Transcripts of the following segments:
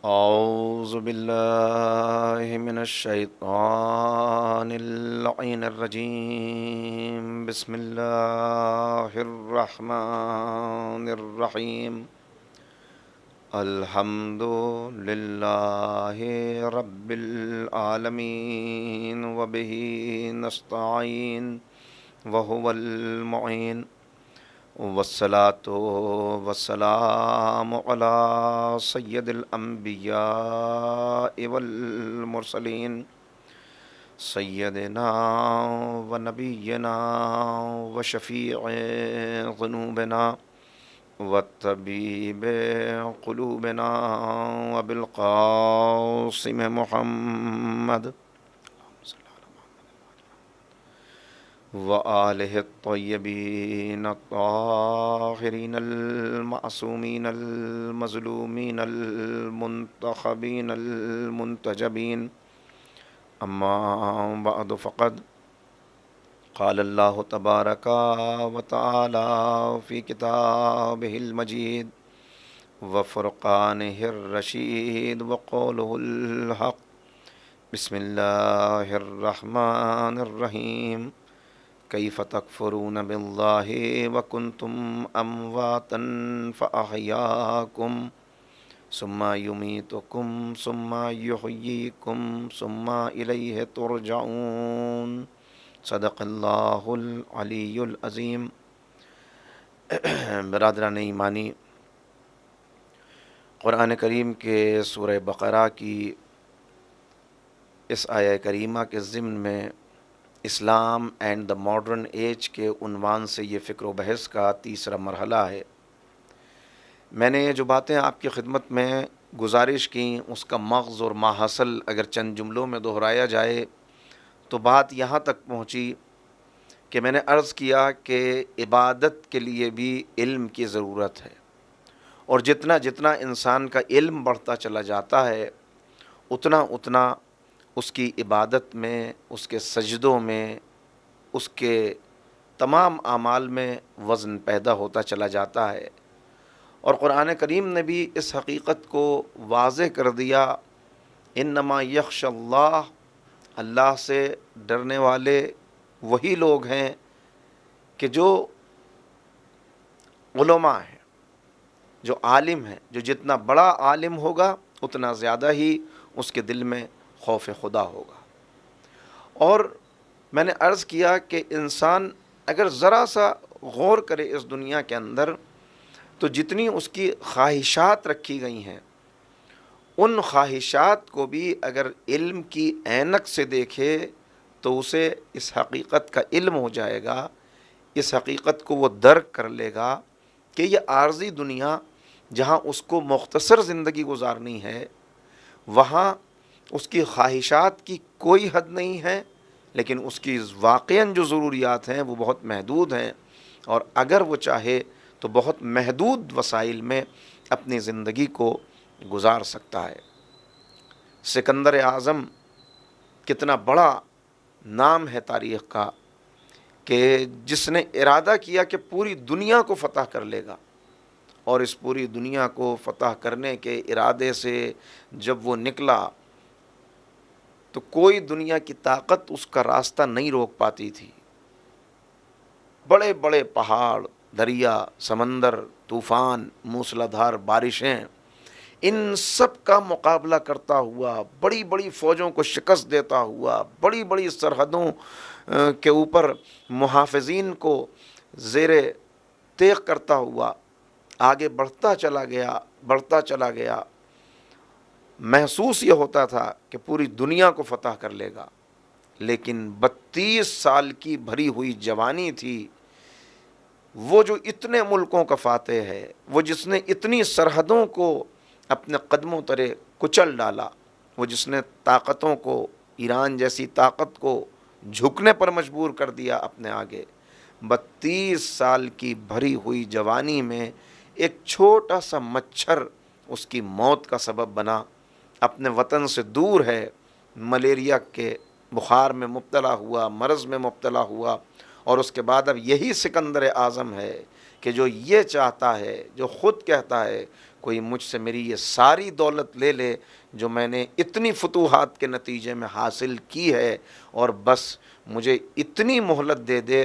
اعوذ باللہ من الشیطان اللعین الرجیم بسم اللہ الرحمن الرحیم الحمد للہ رب العالمین وبہ نستعین وہو المعین والصلاة والسلام على سید الانبیاء والمرسلین سیدنا و نبینا و شفیع ذنوبنا و طبیب قلوبنا و بالقاسم محمد وآلہ الطیبین الطاہرین المعصومین المظلومین المنتخبین المنتجبین اما بعد فقد قال اللہ تبارک و تعالی فی کتابہ المجید وفرقانہ الرشید وقولہ الحق بسم اللہ الرحمن الرحیم کیف تکفرون باللہ وکنتم امواتا فاحیاکم ثم یمیتکم ثم یحییکم ثم الیہ ترجعون صدق اللہ العلی العظیم۔ برادران ایمانی، قرآن کریم کے سورہ بقرہ کی اس آیہ کریمہ کے ضمن میں اسلام اینڈ دا ماڈرن ایج کے عنوان سے یہ فکر و بحث کا تیسرا مرحلہ ہے۔ میں نے جو باتیں آپ کی خدمت میں گزارش کی، اس کا مغز اور ماحصل اگر چند جملوں میں دہرایا جائے تو بات یہاں تک پہنچی کہ میں نے عرض کیا کہ عبادت کے لیے بھی علم کی ضرورت ہے، اور جتنا جتنا انسان کا علم بڑھتا چلا جاتا ہے اتنا اتنا اس کی عبادت میں، اس کے سجدوں میں، اس کے تمام اعمال میں وزن پیدا ہوتا چلا جاتا ہے۔ اور قرآن کریم نے بھی اس حقیقت کو واضح کر دیا، انما یخشی اللہ، اللہ سے ڈرنے والے وہی لوگ ہیں کہ جو علماء ہیں، جو عالم ہیں۔ جو جتنا بڑا عالم ہوگا اتنا زیادہ ہی اس کے دل میں خوف خدا ہوگا۔ اور میں نے عرض کیا کہ انسان اگر ذرا سا غور کرے اس دنیا کے اندر تو جتنی اس کی خواہشات رکھی گئی ہیں، ان خواہشات کو بھی اگر علم کی عینک سے دیکھے تو اسے اس حقیقت کا علم ہو جائے گا، اس حقیقت کو وہ درک کر لے گا کہ یہ عارضی دنیا جہاں اس کو مختصر زندگی گزارنی ہے، وہاں اس کی خواہشات کی کوئی حد نہیں ہے، لیکن اس کی واقعاً جو ضروریات ہیں وہ بہت محدود ہیں، اور اگر وہ چاہے تو بہت محدود وسائل میں اپنی زندگی کو گزار سکتا ہے۔ سکندر اعظم کتنا بڑا نام ہے تاریخ کا، کہ جس نے ارادہ کیا کہ پوری دنیا کو فتح کر لے گا، اور اس پوری دنیا کو فتح کرنے کے ارادے سے جب وہ نکلا تو کوئی دنیا کی طاقت اس کا راستہ نہیں روک پاتی تھی۔ بڑے بڑے پہاڑ، دریا، سمندر، طوفان، موسلادھار بارشیں، ان سب کا مقابلہ کرتا ہوا، بڑی بڑی فوجوں کو شکست دیتا ہوا، بڑی بڑی سرحدوں کے اوپر محافظین کو زیر تیغ کرتا ہوا آگے بڑھتا چلا گیا، بڑھتا چلا گیا۔ محسوس یہ ہوتا تھا کہ پوری دنیا کو فتح کر لے گا، لیکن 32 سال کی بھری ہوئی جوانی تھی، وہ جو اتنے ملکوں کا فاتح ہے، وہ جس نے اتنی سرحدوں کو اپنے قدموں تلے کچل ڈالا، وہ جس نے طاقتوں کو، ایران جیسی طاقت کو جھکنے پر مجبور کر دیا اپنے آگے، 32 سال کی بھری ہوئی جوانی میں ایک چھوٹا سا مچھر اس کی موت کا سبب بنا، اپنے وطن سے دور ہے، ملیریا کے بخار میں مبتلا ہوا، مرض میں مبتلا ہوا، اور اس کے بعد اب یہی سکندر اعظم ہے کہ جو یہ چاہتا ہے، جو خود کہتا ہے کوئی مجھ سے میری یہ ساری دولت لے لے جو میں نے اتنی فتوحات کے نتیجے میں حاصل کی ہے، اور بس مجھے اتنی مہلت دے دے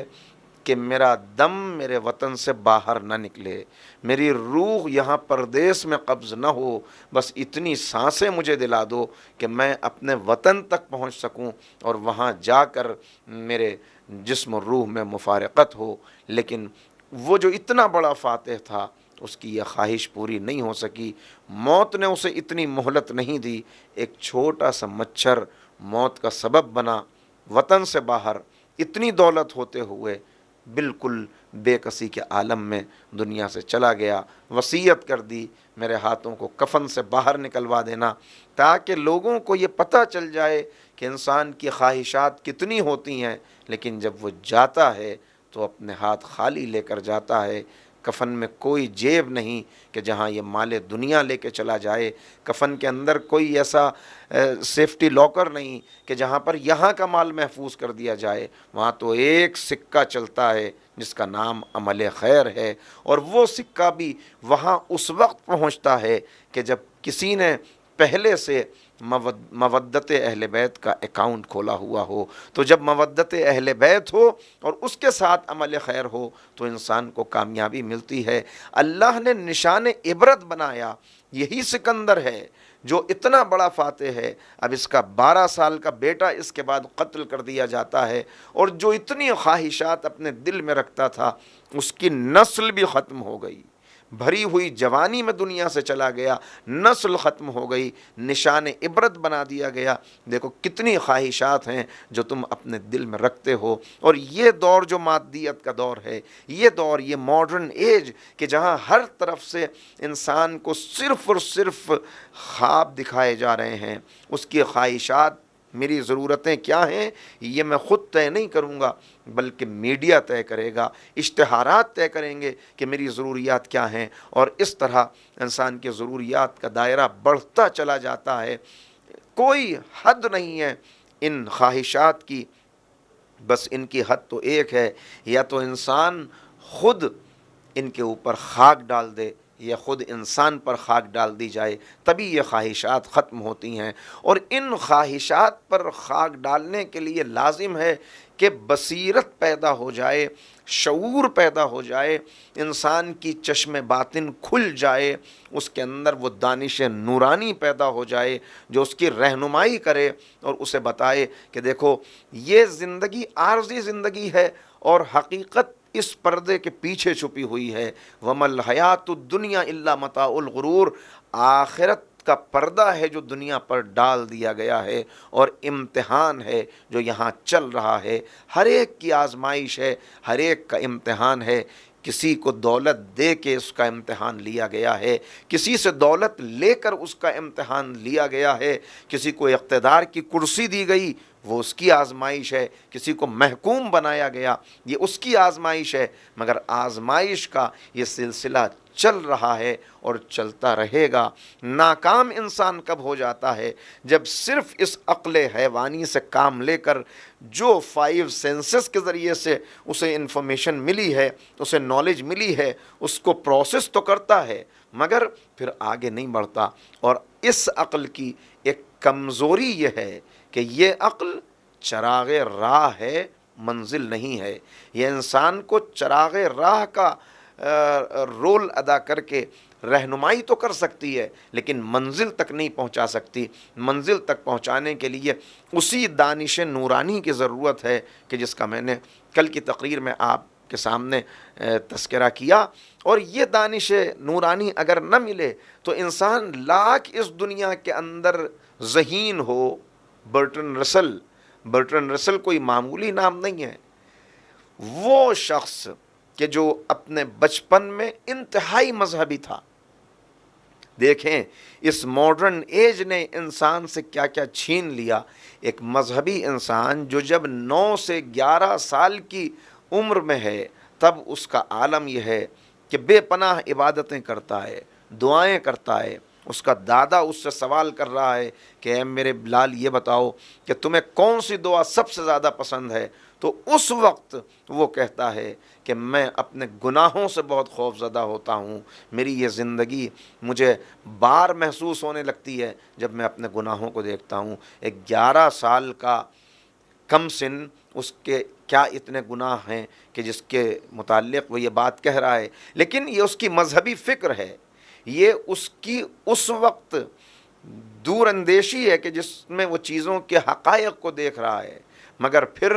کہ میرا دم میرے وطن سے باہر نہ نکلے، میری روح یہاں پردیس میں قبض نہ ہو، بس اتنی سانسیں مجھے دلا دو کہ میں اپنے وطن تک پہنچ سکوں اور وہاں جا کر میرے جسم و روح میں مفارقت ہو۔ لیکن وہ جو اتنا بڑا فاتح تھا، اس کی یہ خواہش پوری نہیں ہو سکی۔ موت نے اسے اتنی مہلت نہیں دی، ایک چھوٹا سا مچھر موت کا سبب بنا، وطن سے باہر اتنی دولت ہوتے ہوئے بالکل بے کسی کے عالم میں دنیا سے چلا گیا۔ وصیت کر دی میرے ہاتھوں کو کفن سے باہر نکلوا دینا، تاکہ لوگوں کو یہ پتہ چل جائے کہ انسان کی خواہشات کتنی ہوتی ہیں، لیکن جب وہ جاتا ہے تو اپنے ہاتھ خالی لے کر جاتا ہے۔ کفن میں کوئی جیب نہیں کہ جہاں یہ مال دنیا لے کے چلا جائے، کفن کے اندر کوئی ایسا سیفٹی لاکر نہیں کہ جہاں پر یہاں کا مال محفوظ کر دیا جائے۔ وہاں تو ایک سکہ چلتا ہے جس کا نام عمل خیر ہے، اور وہ سکہ بھی وہاں اس وقت پہنچتا ہے کہ جب کسی نے پہلے سے مودت اہل بیت کا اکاؤنٹ کھولا ہوا ہو۔ تو جب مودت اہل بیت ہو اور اس کے ساتھ عمل خیر ہو تو انسان کو کامیابی ملتی ہے۔ اللہ نے نشان عبرت بنایا، یہی سکندر ہے جو اتنا بڑا فاتح ہے، اب اس کا 12 سال کا بیٹا اس کے بعد قتل کر دیا جاتا ہے، اور جو اتنی خواہشات اپنے دل میں رکھتا تھا اس کی نسل بھی ختم ہو گئی، بھری ہوئی جوانی میں دنیا سے چلا گیا، نسل ختم ہو گئی، نشان عبرت بنا دیا گیا۔ دیکھو کتنی خواہشات ہیں جو تم اپنے دل میں رکھتے ہو۔ اور یہ دور جو مادیت کا دور ہے، یہ دور، یہ ماڈرن ایج کہ جہاں ہر طرف سے انسان کو صرف اور صرف خواب دکھائے جا رہے ہیں، اس کی خواہشات، میری ضرورتیں کیا ہیں یہ میں خود طے نہیں کروں گا، بلکہ میڈیا طے کرے گا، اشتہارات طے کریں گے کہ میری ضروریات کیا ہیں، اور اس طرح انسان کے ضروریات کا دائرہ بڑھتا چلا جاتا ہے۔ کوئی حد نہیں ہے ان خواہشات کی، بس ان کی حد تو ایک ہے، یا تو انسان خود ان کے اوپر خاک ڈال دے یا خود انسان پر خاک ڈال دی جائے، تبھی یہ خواہشات ختم ہوتی ہیں۔ اور ان خواہشات پر خاک ڈالنے کے لیے لازم ہے کہ بصیرت پیدا ہو جائے، شعور پیدا ہو جائے، انسان کی چشم باطن کھل جائے، اس کے اندر وہ دانش نورانی پیدا ہو جائے جو اس کی رہنمائی کرے اور اسے بتائے کہ دیکھو یہ زندگی عارضی زندگی ہے، اور حقیقت اس پردے کے پیچھے چھپی ہوئی ہے۔ وَمَا الْحَيَاةُ الدُّنْيَا إِلَّا مَتَاعُ الْغُرُورِ، آخرت کا پردہ ہے جو دنیا پر ڈال دیا گیا ہے، اور امتحان ہے جو یہاں چل رہا ہے۔ ہر ایک کی آزمائش ہے، ہر ایک کا امتحان ہے۔ کسی کو دولت دے کے اس کا امتحان لیا گیا ہے، کسی سے دولت لے کر اس کا امتحان لیا گیا ہے، کسی کو اقتدار کی کرسی دی گئی وہ اس کی آزمائش ہے، کسی کو محکوم بنایا گیا یہ اس کی آزمائش ہے، مگر آزمائش کا یہ سلسلہ چل رہا ہے اور چلتا رہے گا۔ ناکام انسان کب ہو جاتا ہے؟ جب صرف اس عقل حیوانی سے کام لے کر جو 5 سینسز کے ذریعے سے اسے انفارمیشن ملی ہے، اسے نالج ملی ہے، اس کو پروسیس تو کرتا ہے مگر پھر آگے نہیں بڑھتا۔ اور اس عقل کی ایک کمزوری یہ ہے کہ یہ عقل چراغ راہ ہے، منزل نہیں ہے۔ یہ انسان کو چراغ راہ کا رول ادا کر کے رہنمائی تو کر سکتی ہے لیکن منزل تک نہیں پہنچا سکتی۔ منزل تک پہنچانے کے لیے اسی دانش نورانی کی ضرورت ہے کہ جس کا میں نے کل کی تقریر میں آپ کے سامنے تذکرہ کیا۔ اور یہ دانش نورانی اگر نہ ملے تو انسان لاکھ اس دنیا کے اندر ذہین ہو۔ برٹن رسل کوئی معمولی نام نہیں ہے، وہ شخص کہ جو اپنے بچپن میں انتہائی مذہبی تھا۔ دیکھیں اس ماڈرن ایج نے انسان سے کیا کیا چھین لیا۔ ایک مذہبی انسان جو جب 9 سے 11 سال کی عمر میں ہے تب اس کا عالم یہ ہے کہ بے پناہ عبادتیں کرتا ہے، دعائیں کرتا ہے۔ اس کا دادا اس سے سوال کر رہا ہے کہ اے میرے بلال یہ بتاؤ کہ تمہیں کون سی دعا سب سے زیادہ پسند ہے؟ تو اس وقت وہ کہتا ہے کہ میں اپنے گناہوں سے بہت خوف زدہ ہوتا ہوں، میری یہ زندگی مجھے بار محسوس ہونے لگتی ہے جب میں اپنے گناہوں کو دیکھتا ہوں۔ ایک 11 سال کا کم سن، اس کے کیا اتنے گناہ ہیں کہ جس کے متعلق وہ یہ بات کہہ رہا ہے، لیکن یہ اس کی مذہبی فکر ہے، یہ اس کی اس وقت دور اندیشی ہے کہ جس میں وہ چیزوں کے حقائق کو دیکھ رہا ہے، مگر پھر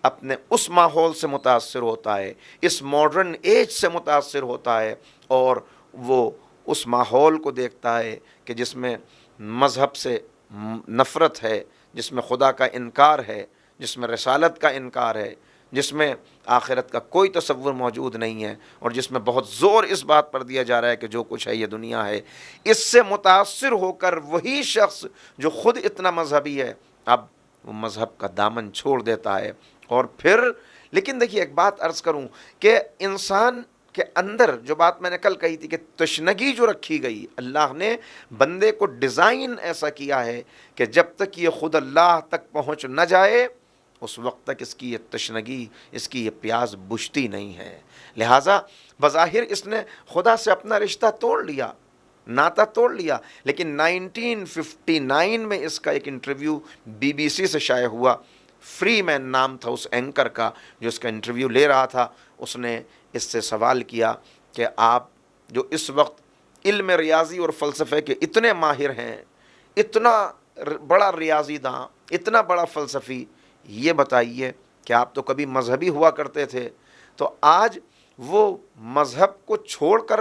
اپنے اس ماحول سے متاثر ہوتا ہے، اس ماڈرن ایج سے متاثر ہوتا ہے، اور وہ اس ماحول کو دیکھتا ہے کہ جس میں مذہب سے نفرت ہے، جس میں خدا کا انکار ہے، جس میں رسالت کا انکار ہے، جس میں آخرت کا کوئی تصور موجود نہیں ہے، اور جس میں بہت زور اس بات پر دیا جا رہا ہے کہ جو کچھ ہے یہ دنیا ہے۔ اس سے متاثر ہو کر وہی شخص جو خود اتنا مذہبی ہے، اب وہ مذہب کا دامن چھوڑ دیتا ہے، اور پھر لیکن دیکھیے ایک بات عرض کروں کہ انسان کے اندر جو بات میں نے کل کہی تھی کہ تشنگی جو رکھی گئی، اللہ نے بندے کو ڈیزائن ایسا کیا ہے کہ جب تک یہ خود اللہ تک پہنچ نہ جائے اس وقت تک اس کی یہ تشنگی، اس کی یہ پیاس بجھتی نہیں ہے۔ لہٰذا بظاہر اس نے خدا سے اپنا رشتہ توڑ لیا، ناتا توڑ لیا، لیکن 1959 میں اس کا ایک انٹرویو BBC سے شائع ہوا، فری مین نام تھا اس اینکر کا جو اس کا انٹرویو لے رہا تھا۔ اس نے اس سے سوال کیا کہ آپ جو اس وقت علم ریاضی اور فلسفے کے اتنے ماہر ہیں، اتنا بڑا ریاضی داں، اتنا بڑا فلسفی، یہ بتائیے کہ آپ تو کبھی مذہبی ہوا کرتے تھے، تو آج وہ مذہب کو چھوڑ کر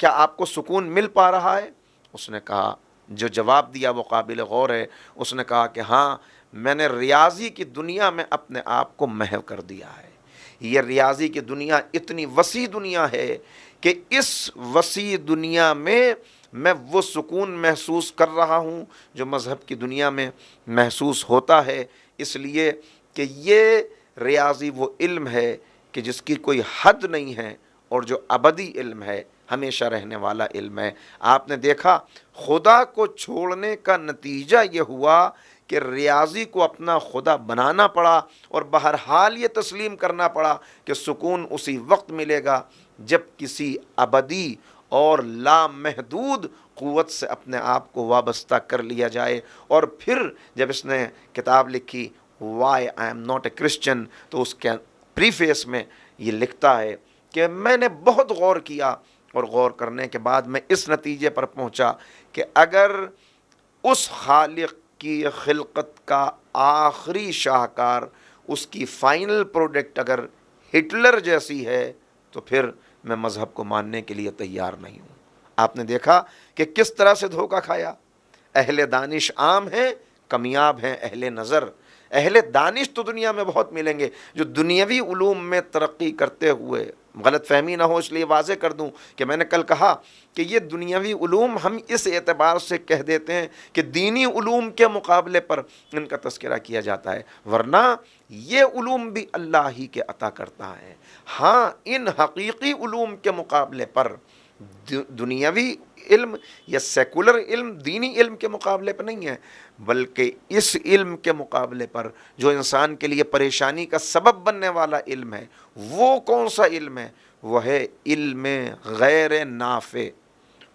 کیا آپ کو سکون مل پا رہا ہے؟ اس نے کہا، جو جواب دیا وہ قابل غور ہے، اس نے کہا کہ ہاں، میں نے ریاضی کی دنیا میں اپنے آپ کو محو کر دیا ہے۔ یہ ریاضی کی دنیا اتنی وسیع دنیا ہے کہ اس وسیع دنیا میں میں وہ سکون محسوس کر رہا ہوں جو مذہب کی دنیا میں محسوس ہوتا ہے، اس لیے کہ یہ ریاضی وہ علم ہے کہ جس کی کوئی حد نہیں ہے، اور جو ابدی علم ہے، ہمیشہ رہنے والا علم ہے۔ آپ نے دیکھا خدا کو چھوڑنے کا نتیجہ یہ ہوا کہ ریاضی کو اپنا خدا بنانا پڑا، اور بہرحال یہ تسلیم کرنا پڑا کہ سکون اسی وقت ملے گا جب کسی ابدی اور لامحدود قوت سے اپنے آپ کو وابستہ کر لیا جائے۔ اور پھر جب اس نے کتاب لکھی why I am not a Christian, تو اس کے پریفیس میں یہ لکھتا ہے کہ میں نے بہت غور کیا، اور غور کرنے کے بعد میں اس نتیجے پر پہنچا کہ اگر اس خالق کی خلقت کا آخری شاہکار، اس کی فائنل پروڈکٹ اگر ہٹلر جیسی ہے، تو پھر میں مذہب کو ماننے کے لیے تیار نہیں ہوں۔ آپ نے دیکھا کہ کس طرح سے دھوکہ کھایا۔ اہل دانش عام ہیں، کمیاب ہیں اہل نظر۔ اہل دانش تو دنیا میں بہت ملیں گے جو دنیاوی علوم میں ترقی کرتے ہوئے، غلط فہمی نہ ہو اس لیے واضح کر دوں کہ میں نے کل کہا کہ یہ دنیاوی علوم ہم اس اعتبار سے کہہ دیتے ہیں کہ دینی علوم کے مقابلے پر ان کا تذکرہ کیا جاتا ہے، ورنہ یہ علوم بھی اللہ ہی کے عطا کرتا ہے۔ ہاں، ان حقیقی علوم کے مقابلے پر دنیاوی علم یا سیکولر علم دینی علم کے مقابلے پر نہیں ہے، بلکہ اس علم کے مقابلے پر جو انسان کے لیے پریشانی کا سبب بننے والا علم ہے، وہ کون سا علم ہے؟ وہ ہے علم غیر نافع،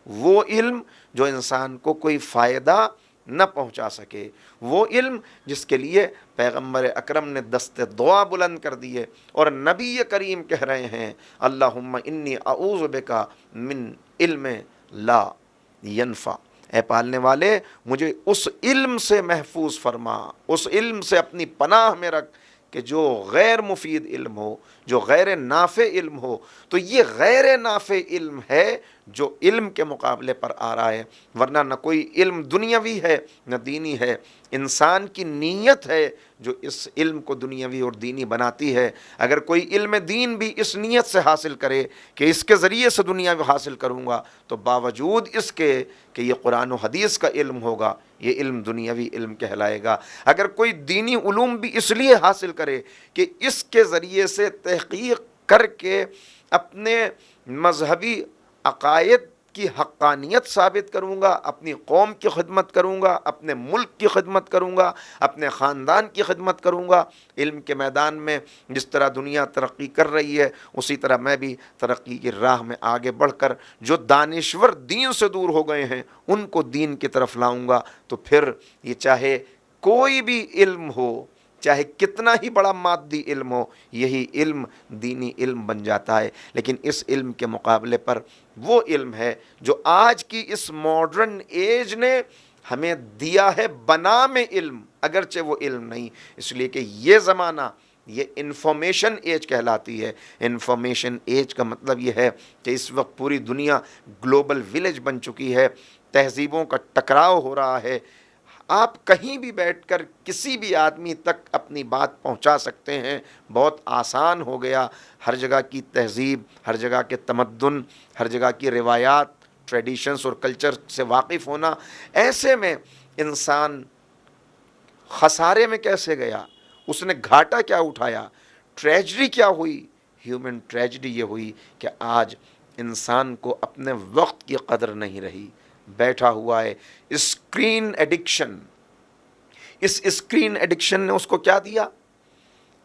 وہ علم جو انسان کو کوئی فائدہ نہ پہنچا سکے، وہ علم جس کے لیے پیغمبر اکرم نے دست دعا بلند کر دیے، اور نبی کریم کہہ رہے ہیں اللہم انی اعوذ بک من علم لا ینفع، اے پالنے والے مجھے اس علم سے محفوظ فرما، اس علم سے اپنی پناہ میں رکھ کہ جو غیر مفید علم ہو، جو غیر نافع علم ہو۔ تو یہ غیر نافع علم ہے جو علم کے مقابلے پر آ رہا ہے، ورنہ نہ کوئی علم دنیاوی ہے نہ دینی ہے۔ انسان کی نیت ہے جو اس علم کو دنیاوی اور دینی بناتی ہے۔ اگر کوئی علم دین بھی اس نیت سے حاصل کرے کہ اس کے ذریعے سے دنیا حاصل کروں گا، تو باوجود اس کے کہ یہ قرآن و حدیث کا علم ہوگا، یہ علم دنیاوی علم کہلائے گا۔ اگر کوئی دینی علوم بھی اس لیے حاصل کرے کہ اس کے ذریعے سے تحقیق کر کے اپنے مذہبی عقائد کی حقانیت ثابت کروں گا، اپنی قوم کی خدمت کروں گا، اپنے ملک کی خدمت کروں گا، اپنے خاندان کی خدمت کروں گا۔ علم کے میدان میں جس طرح دنیا ترقی کر رہی ہے اسی طرح میں بھی ترقی کی راہ میں آگے بڑھ کر جو دانشور دین سے دور ہو گئے ہیں ان کو دین کی طرف لاؤں گا۔ تو پھر یہ چاہے کوئی بھی علم ہو، چاہے کتنا ہی بڑا مادی علم ہو، یہی علم دینی علم بن جاتا ہے۔ لیکن اس علم کے مقابلے پر وہ علم ہے جو آج کی اس ماڈرن ایج نے ہمیں دیا ہے بنام علم، اگرچہ وہ علم نہیں، اس لیے کہ یہ زمانہ یہ انفارمیشن ایج کہلاتی ہے۔ انفارمیشن ایج کا مطلب یہ ہے کہ اس وقت پوری دنیا گلوبل ولیج بن چکی ہے، تہذیبوں کا ٹکراؤ ہو رہا ہے۔ آپ کہیں بھی بیٹھ کر کسی بھی آدمی تک اپنی بات پہنچا سکتے ہیں، بہت آسان ہو گیا۔ ہر جگہ کی تہذیب، ہر جگہ کے تمدن، ہر جگہ کی روایات، ٹریڈیشنز اور کلچر سے واقف ہونا، ایسے میں انسان خسارے میں کیسے گیا، اس نے گھاٹا کیا اٹھایا، ٹریجڈی کیا ہوئی۔ ہیومن ٹریجڈی یہ ہوئی کہ آج انسان کو اپنے وقت کی قدر نہیں رہی، بیٹھا ہوا ہے۔ اسکرین ایڈکشن، اس اسکرین ایڈکشن نے اس کو کیا دیا؟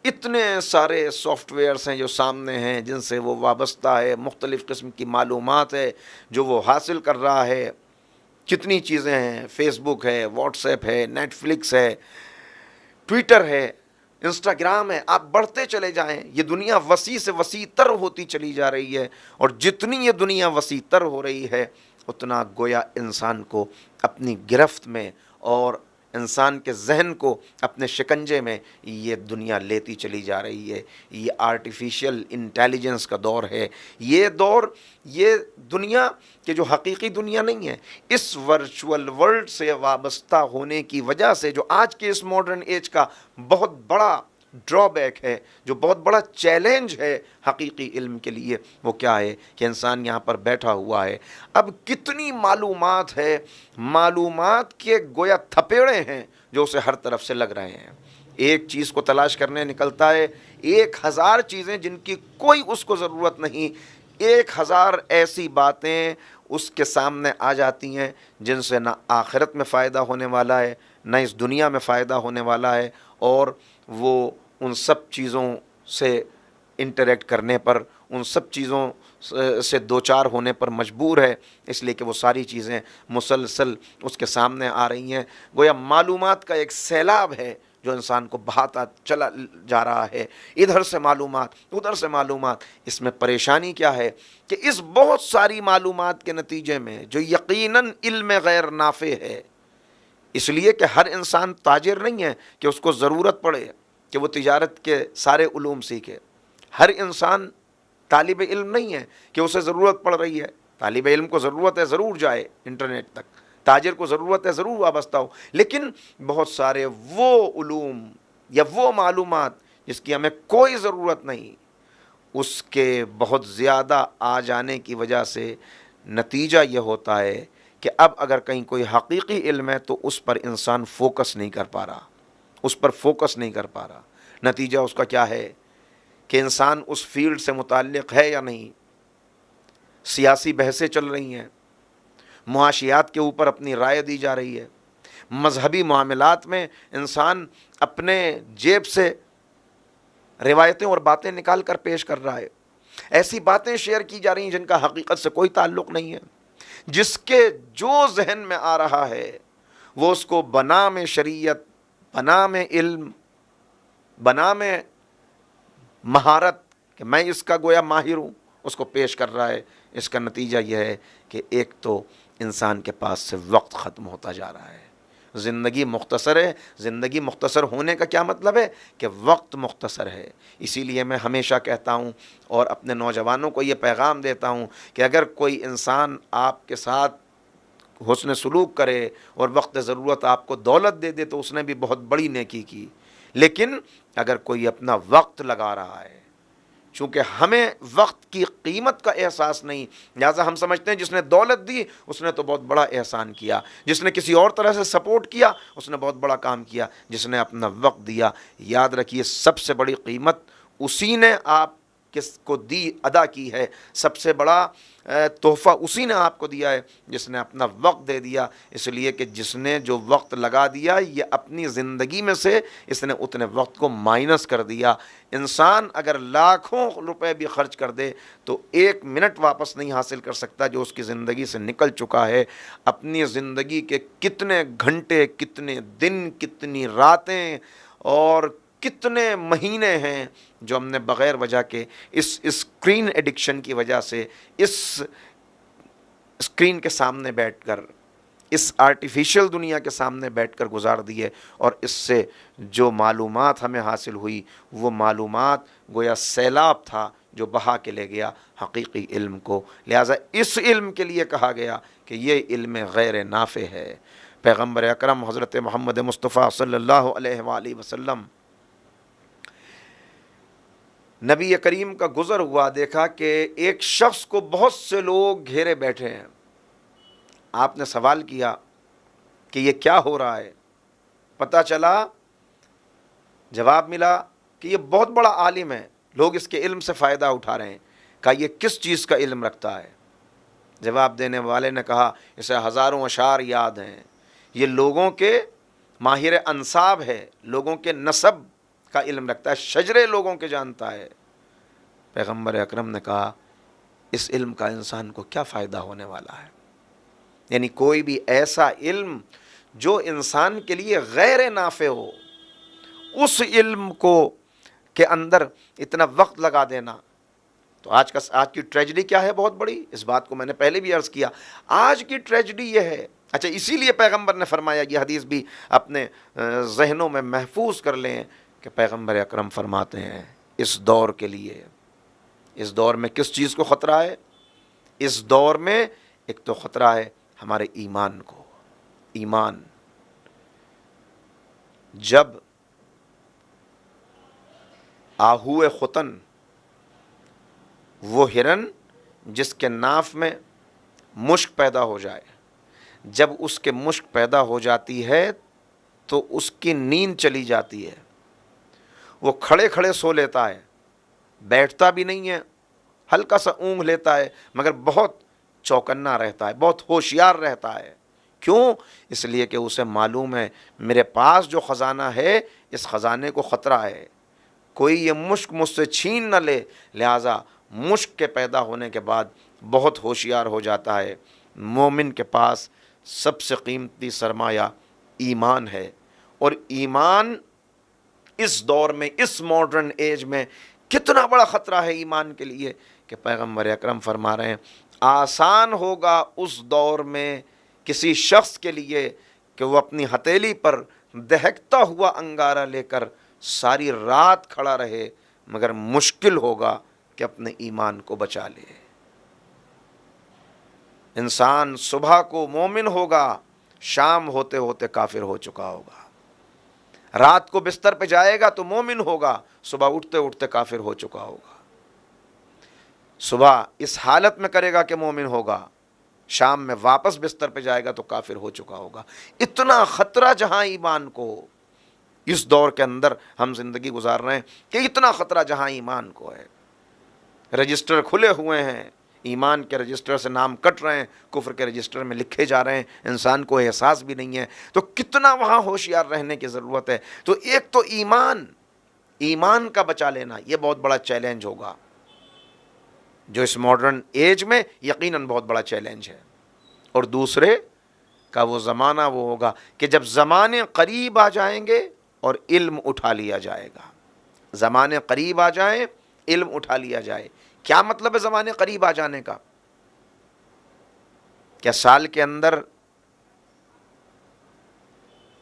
اتنے سارے سافٹ ویئرز ہیں جو سامنے ہیں جن سے وہ وابستہ ہے، مختلف قسم کی معلومات ہے جو وہ حاصل کر رہا ہے، کتنی چیزیں ہیں، فیس بک ہے، واٹس ایپ ہے، نیٹ فلکس ہے، ٹویٹر ہے، انسٹاگرام ہے، آپ بڑھتے چلے جائیں۔ یہ دنیا وسیع سے وسیع تر ہوتی چلی جا رہی ہے، اور جتنی یہ دنیا وسیع تر ہو رہی ہے اتنا گویا انسان کو اپنی گرفت میں اور انسان کے ذہن کو اپنے شکنجے میں یہ دنیا لیتی چلی جا رہی ہے۔ یہ آرٹیفیشل انٹیلیجنس کا دور ہے، یہ دور، یہ دنیا کہ جو حقیقی دنیا نہیں ہے، اس ورچوئل ورلڈ سے وابستہ ہونے کی وجہ سے جو آج کے اس ماڈرن ایج کا بہت بڑا ڈرا بیک ہے، جو بہت بڑا چیلنج ہے حقیقی علم کے لیے، وہ کیا ہے کہ انسان یہاں پر بیٹھا ہوا ہے، اب کتنی معلومات ہے، معلومات کے گویا تھپیڑے ہیں جو اسے ہر طرف سے لگ رہے ہیں۔ ایک چیز کو تلاش کرنے نکلتا ہے، 1000 چیزیں جن کی کوئی اس کو ضرورت نہیں، 1000 ایسی باتیں اس کے سامنے آ جاتی ہیں جن سے نہ آخرت میں فائدہ ہونے والا ہے، نہ اس دنیا میں فائدہ ہونے والا ہے، اور وہ ان سب چیزوں سے انٹریکٹ کرنے پر، ان سب چیزوں سے دوچار ہونے پر مجبور ہے، اس لیے کہ وہ ساری چیزیں مسلسل اس کے سامنے آ رہی ہیں۔ گویا معلومات کا ایک سیلاب ہے جو انسان کو بہاتا چلا جا رہا ہے، ادھر سے معلومات، ادھر سے معلومات۔ اس میں پریشانی کیا ہے کہ اس بہت ساری معلومات کے نتیجے میں جو یقیناً علم غیر نافع ہے، اس لیے کہ ہر انسان تاجر نہیں ہے کہ اس کو ضرورت پڑے کہ وہ تجارت کے سارے علوم سیکھے، ہر انسان طالب علم نہیں ہے کہ اسے ضرورت پڑ رہی ہے۔ طالب علم کو ضرورت ہے ضرور جائے انٹرنیٹ تک، تاجر کو ضرورت ہے ضرور وابستہ ہو، لیکن بہت سارے وہ علوم یا وہ معلومات جس کی ہمیں کوئی ضرورت نہیں، اس کے بہت زیادہ آ جانے کی وجہ سے نتیجہ یہ ہوتا ہے کہ اب اگر کہیں کوئی حقیقی علم ہے تو اس پر انسان فوکس نہیں کر پا رہا، اس پر فوکس نہیں کر پا رہا۔ نتیجہ اس کا کیا ہے کہ انسان اس فیلڈ سے متعلق ہے یا نہیں، سیاسی بحثیں چل رہی ہیں، معاشیات کے اوپر اپنی رائے دی جا رہی ہے، مذہبی معاملات میں انسان اپنے جیب سے روایتیں اور باتیں نکال کر پیش کر رہا ہے، ایسی باتیں شیئر کی جا رہی ہیں جن کا حقیقت سے کوئی تعلق نہیں ہے، جس کے جو ذہن میں آ رہا ہے وہ اس کو بنام شریعت، بنام علم، بنام مہارت کہ میں اس کا گویا ماہر ہوں، اس کو پیش کر رہا ہے۔ اس کا نتیجہ یہ ہے کہ ایک تو انسان کے پاس سے وقت ختم ہوتا جا رہا ہے، زندگی مختصر ہے۔ زندگی مختصر ہونے کا کیا مطلب ہے کہ وقت مختصر ہے۔ اسی لیے میں ہمیشہ کہتا ہوں اور اپنے نوجوانوں کو یہ پیغام دیتا ہوں کہ اگر کوئی انسان آپ کے ساتھ حسن سلوک کرے اور وقت ضرورت آپ کو دولت دے دے تو اس نے بھی بہت بڑی نیکی کی، لیکن اگر کوئی اپنا وقت لگا رہا ہے، چونکہ ہمیں وقت کی قیمت کا احساس نہیں، لہٰذا ہم سمجھتے ہیں جس نے دولت دی اس نے تو بہت بڑا احسان کیا، جس نے کسی اور طرح سے سپورٹ کیا اس نے بہت بڑا کام کیا، جس نے اپنا وقت دیا، یاد رکھیے سب سے بڑی قیمت اسی نے آپ کس کو دی ادا کی ہے، سب سے بڑا تحفہ اسی نے آپ کو دیا ہے جس نے اپنا وقت دے دیا، اس لیے کہ جس نے جو وقت لگا دیا یہ اپنی زندگی میں سے اس نے اتنے وقت کو مائنس کر دیا۔ انسان اگر لاکھوں روپے بھی خرچ کر دے تو 1 منٹ واپس نہیں حاصل کر سکتا جو اس کی زندگی سے نکل چکا ہے۔ اپنی زندگی کے کتنے گھنٹے، کتنے دن، کتنی راتیں اور کتنے مہینے ہیں جو ہم نے بغیر وجہ کے اس اسکرین ایڈکشن کی وجہ سے اس اسکرین کے سامنے بیٹھ کر، اس آرٹیفیشل دنیا کے سامنے بیٹھ کر گزار دیے، اور اس سے جو معلومات ہمیں حاصل ہوئی وہ معلومات گویا سیلاب تھا جو بہا کے لے گیا حقیقی علم کو۔ لہٰذا اس علم کے لیے کہا گیا کہ یہ علم غیر نافع ہے۔ پیغمبر اکرم حضرت محمد مصطفیٰ صلی اللہ علیہ وآلہ وسلم، نبی کریم کا گزر ہوا، دیکھا کہ ایک شخص کو بہت سے لوگ گھیرے بیٹھے ہیں۔ آپ نے سوال کیا کہ یہ کیا ہو رہا ہے؟ پتہ چلا، جواب ملا کہ یہ بہت بڑا عالم ہے، لوگ اس کے علم سے فائدہ اٹھا رہے ہیں۔ کہا یہ کس چیز کا علم رکھتا ہے؟ جواب دینے والے نے کہا اسے ہزاروں اشعار یاد ہیں، یہ لوگوں کے ماہر انساب ہے، لوگوں کے نسب کا علم رکھتا ہے، شجرے لوگوں کے جانتا ہے۔ پیغمبر اکرم نے کہا اس علم کا انسان کو کیا فائدہ ہونے والا ہے؟ یعنی کوئی بھی ایسا علم جو انسان کے لیے غیر نافع ہو، اس علم کو کے اندر اتنا وقت لگا دینا۔ تو آج کی ٹریجڈی کیا ہے بہت بڑی، اس بات کو میں نے پہلے بھی عرض کیا۔ آج کی ٹریجڈی یہ ہے، اچھا اسی لیے پیغمبر نے فرمایا، یہ حدیث بھی اپنے ذہنوں میں محفوظ کر لیں کہ پیغمبر اکرم فرماتے ہیں اس دور کے لیے، اس دور میں کس چیز کو خطرہ ہے؟ اس دور میں ایک تو خطرہ ہے ہمارے ایمان کو۔ ایمان، جب آہوئے ختن، وہ ہرن جس کے ناف میں مشک پیدا ہو جائے، جب اس کے مشک پیدا ہو جاتی ہے تو اس کی نیند چلی جاتی ہے، وہ کھڑے کھڑے سو لیتا ہے، بیٹھتا بھی نہیں ہے، ہلکا سا اونگ لیتا ہے، مگر بہت چوکنا رہتا ہے، بہت ہوشیار رہتا ہے۔ کیوں؟ اس لیے کہ اسے معلوم ہے میرے پاس جو خزانہ ہے اس خزانے کو خطرہ ہے، کوئی یہ مشک مجھ سے چھین نہ لے، لہٰذا مشک کے پیدا ہونے کے بعد بہت ہوشیار ہو جاتا ہے۔ مومن کے پاس سب سے قیمتی سرمایہ ایمان ہے، اور ایمان اس دور میں، اس ماڈرن ایج میں کتنا بڑا خطرہ ہے ایمان کے لیے کہ پیغمبر اکرم فرما رہے ہیں آسان ہوگا اس دور میں کسی شخص کے لیے کہ وہ اپنی ہتھیلی پر دہکتا ہوا انگارہ لے کر ساری رات کھڑا رہے، مگر مشکل ہوگا کہ اپنے ایمان کو بچا لے۔ انسان صبح کو مومن ہوگا، شام ہوتے ہوتے کافر ہو چکا ہوگا۔ رات کو بستر پہ جائے گا تو مومن ہوگا، صبح اٹھتے اٹھتے کافر ہو چکا ہوگا۔ صبح اس حالت میں کرے گا کہ مومن ہوگا، شام میں واپس بستر پہ جائے گا تو کافر ہو چکا ہوگا۔ اتنا خطرہ جہاں ایمان کو، اس دور کے اندر ہم زندگی گزار رہے ہیں کہ اتنا خطرہ جہاں ایمان کو ہے۔ رجسٹر کھلے ہوئے ہیں، ایمان کے رجسٹر سے نام کٹ رہے ہیں، کفر کے رجسٹر میں لکھے جا رہے ہیں، انسان کو احساس بھی نہیں ہے۔ تو کتنا وہاں ہوشیار رہنے کی ضرورت ہے۔ تو ایک تو ایمان کا بچا لینا یہ بہت بڑا چیلنج ہوگا، جو اس ماڈرن ایج میں یقیناً بہت بڑا چیلنج ہے۔ اور دوسرے کا وہ زمانہ وہ ہوگا کہ جب زمانے قریب آ جائیں گے اور علم اٹھا لیا جائے گا۔ زمانے قریب آ جائیں، علم اٹھا لیا جائے۔ کیا مطلب ہے زمانے قریب آ جانے کا؟ کیا سال کے اندر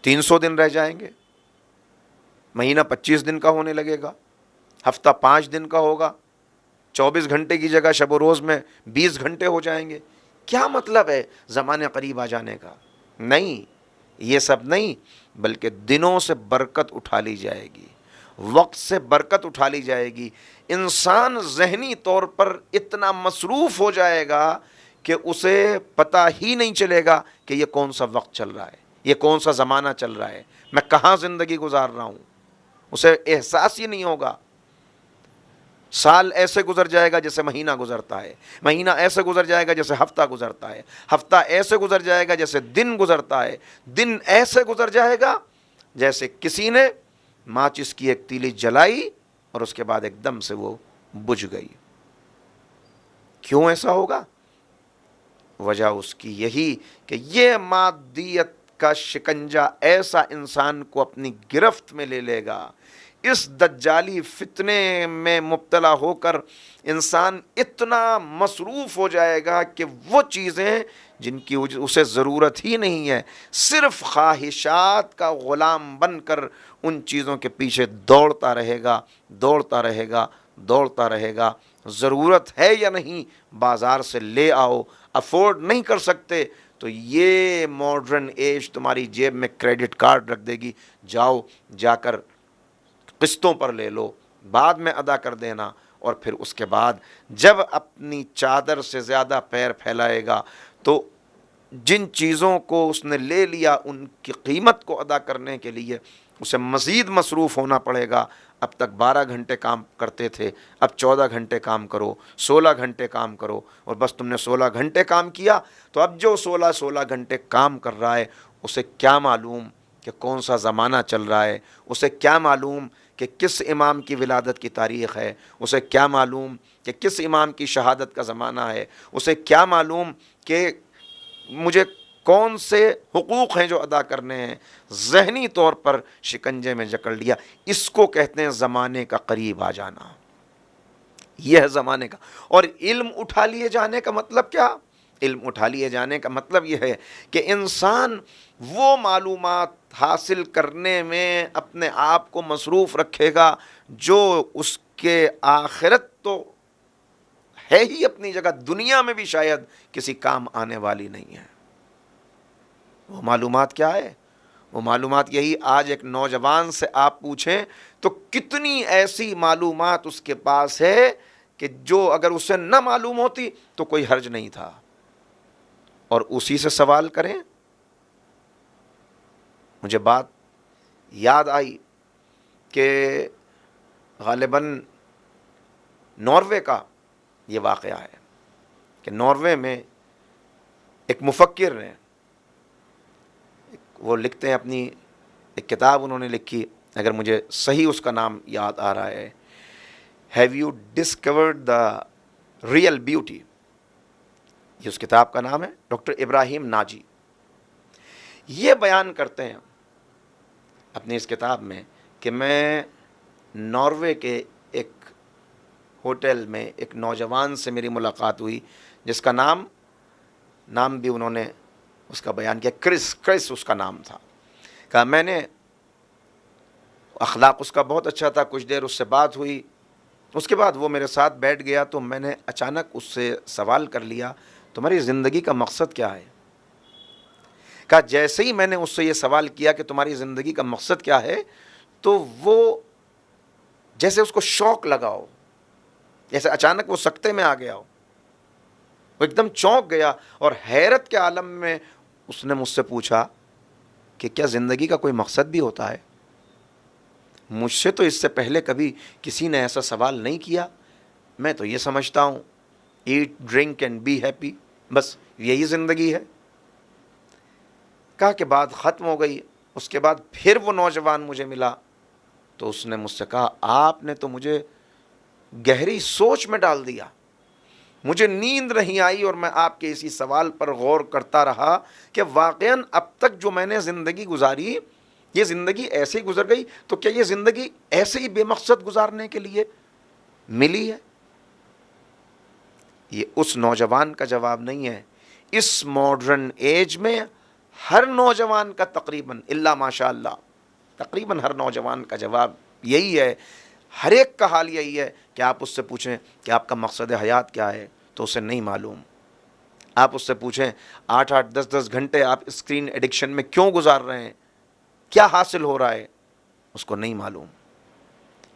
300 دن رہ جائیں گے؟ مہینہ 25 دن کا ہونے لگے گا؟ ہفتہ 5 دن کا ہوگا؟ 24 گھنٹے کی جگہ شب و روز میں 20 گھنٹے ہو جائیں گے؟ کیا مطلب ہے زمانے قریب آ جانے کا؟ نہیں، یہ سب نہیں، بلکہ دنوں سے برکت اٹھا لی جائے گی، وقت سے برکت اٹھا لی جائے گی۔ انسان ذہنی طور پر اتنا مصروف ہو جائے گا کہ اسے پتہ ہی نہیں چلے گا کہ یہ کون سا وقت چل رہا ہے، یہ کون سا زمانہ چل رہا ہے، میں کہاں زندگی گزار رہا ہوں، اسے احساس ہی نہیں ہوگا۔ سال ایسے گزر جائے گا جیسے مہینہ گزرتا ہے، مہینہ ایسے گزر جائے گا جیسے ہفتہ گزرتا ہے، ہفتہ ایسے گزر جائے گا جیسے دن گزرتا ہے، دن ایسے گزر جائے گا جیسے کسی نے ماچس کی ایک تیلی جلائی اور اس کے بعد ایک دم سے وہ بجھ گئی۔ کیوں ایسا ہوگا؟ وجہ اس کی یہی کہ یہ مادیت کا شکنجہ ایسا انسان کو اپنی گرفت میں لے لے گا، اس دجالی فتنے میں مبتلا ہو کر انسان اتنا مصروف ہو جائے گا کہ وہ چیزیں جن کی اسے ضرورت ہی نہیں ہے، صرف خواہشات کا غلام بن کر ان چیزوں کے پیچھے دوڑتا رہے گا، دوڑتا رہے گا، دوڑتا رہے گا۔ ضرورت ہے یا نہیں، بازار سے لے آؤ، افورڈ نہیں کر سکتے تو یہ ماڈرن ایج تمہاری جیب میں کریڈٹ کارڈ رکھ دے گی، جاؤ جا کر قسطوں پر لے لو، بعد میں ادا کر دینا۔ اور پھر اس کے بعد جب اپنی چادر سے زیادہ پیر پھیلائے گا تو جن چیزوں کو اس نے لے لیا ان کی قیمت کو ادا کرنے کے لیے اسے مزید مصروف ہونا پڑے گا۔ اب تک 12 گھنٹے کام کرتے تھے، اب 14 گھنٹے کام کرو، 16 گھنٹے کام کرو، اور بس تم نے 16 گھنٹے کام کیا تو اب جو 16 گھنٹے کام کر رہا ہے اسے کیا معلوم کہ کون سا زمانہ چل رہا ہے، اسے کیا معلوم کہ کس امام کی ولادت کی تاریخ ہے، اسے کیا معلوم کہ کس امام کی شہادت کا زمانہ ہے، اسے کیا معلوم کہ مجھے کون سے حقوق ہیں جو ادا کرنے ہیں۔ ذہنی طور پر شکنجے میں جکڑ لیا۔ اس کو کہتے ہیں زمانے کا قریب آ جانا، یہ ہے زمانے کا۔ اور علم اٹھا لیے جانے کا مطلب کیا؟ علم اٹھا لیے جانے کا مطلب یہ ہے کہ انسان وہ معلومات حاصل کرنے میں اپنے آپ کو مصروف رکھے گا جو اس کے آخرت تو ہے ہی اپنی جگہ، دنیا میں بھی شاید کسی کام آنے والی نہیں ہے۔ وہ معلومات کیا ہے؟ وہ معلومات یہی، آج ایک نوجوان سے آپ پوچھیں تو کتنی ایسی معلومات اس کے پاس ہے کہ جو اگر اسے نہ معلوم ہوتی تو کوئی حرج نہیں تھا، اور اسی سے سوال کریں۔ مجھے بات یاد آئی کہ غالباً ناروے کا یہ واقعہ ہے کہ ناروے میں ایک مفکر نے، وہ لکھتے ہیں اپنی ایک کتاب انہوں نے لکھی، اگر مجھے صحیح اس کا نام یاد آ رہا ہے، have you discovered the real beauty, یہ اس کتاب کا نام ہے۔ ڈاکٹر ابراہیم ناجی یہ بیان کرتے ہیں اپنی اس کتاب میں کہ میں ناروے کے ایک ہوٹل میں ایک نوجوان سے میری ملاقات ہوئی جس کا نام بھی انہوں نے اس کا بیان کیا، کرس اس کا نام تھا۔ کہا میں نے، اخلاق اس کا بہت اچھا تھا، کچھ دیر اس سے بات ہوئی، اس کے بعد وہ میرے ساتھ بیٹھ گیا تو میں نے اچانک اس سے سوال کر لیا، تمہاری زندگی کا مقصد کیا ہے؟ کہا جیسے ہی میں نے اس سے یہ سوال کیا کہ تمہاری زندگی کا مقصد کیا ہے تو وہ جیسے اس کو شوق لگا ہو، جیسے اچانک وہ سکتے میں آ گیا ہو، وہ ایک دم چونک گیا اور حیرت کے عالم میں اس نے مجھ سے پوچھا کہ کیا زندگی کا کوئی مقصد بھی ہوتا ہے؟ مجھ سے تو اس سے پہلے کبھی کسی نے ایسا سوال نہیں کیا، میں تو یہ سمجھتا ہوں eat drink and be happy, بس یہی زندگی ہے۔ کہا کہ بات ختم ہو گئی، اس کے بعد پھر وہ نوجوان مجھے ملا تو اس نے مجھ سے کہا آپ نے تو مجھے گہری سوچ میں ڈال دیا، مجھے نیند نہیں آئی اور میں آپ کے اسی سوال پر غور کرتا رہا کہ واقعاً اب تک جو میں نے زندگی گزاری یہ زندگی ایسے ہی گزر گئی تو کیا یہ زندگی ایسے ہی بے مقصد گزارنے کے لیے ملی ہے؟ یہ اس نوجوان کا جواب نہیں ہے۔ اس ماڈرن ایج میں ہر نوجوان کا تقریباً الا ماشاء اللہ تقریباً ہر نوجوان کا جواب یہی ہے، ہر ایک کا حال یہی ہے کہ آپ اس سے پوچھیں کہ آپ کا مقصد حیات کیا ہے تو اسے نہیں معلوم۔ آپ اس سے پوچھیں 8-8 10-10 گھنٹے آپ اسکرین ایڈکشن میں کیوں گزار رہے ہیں، کیا حاصل ہو رہا ہے، اس کو نہیں معلوم۔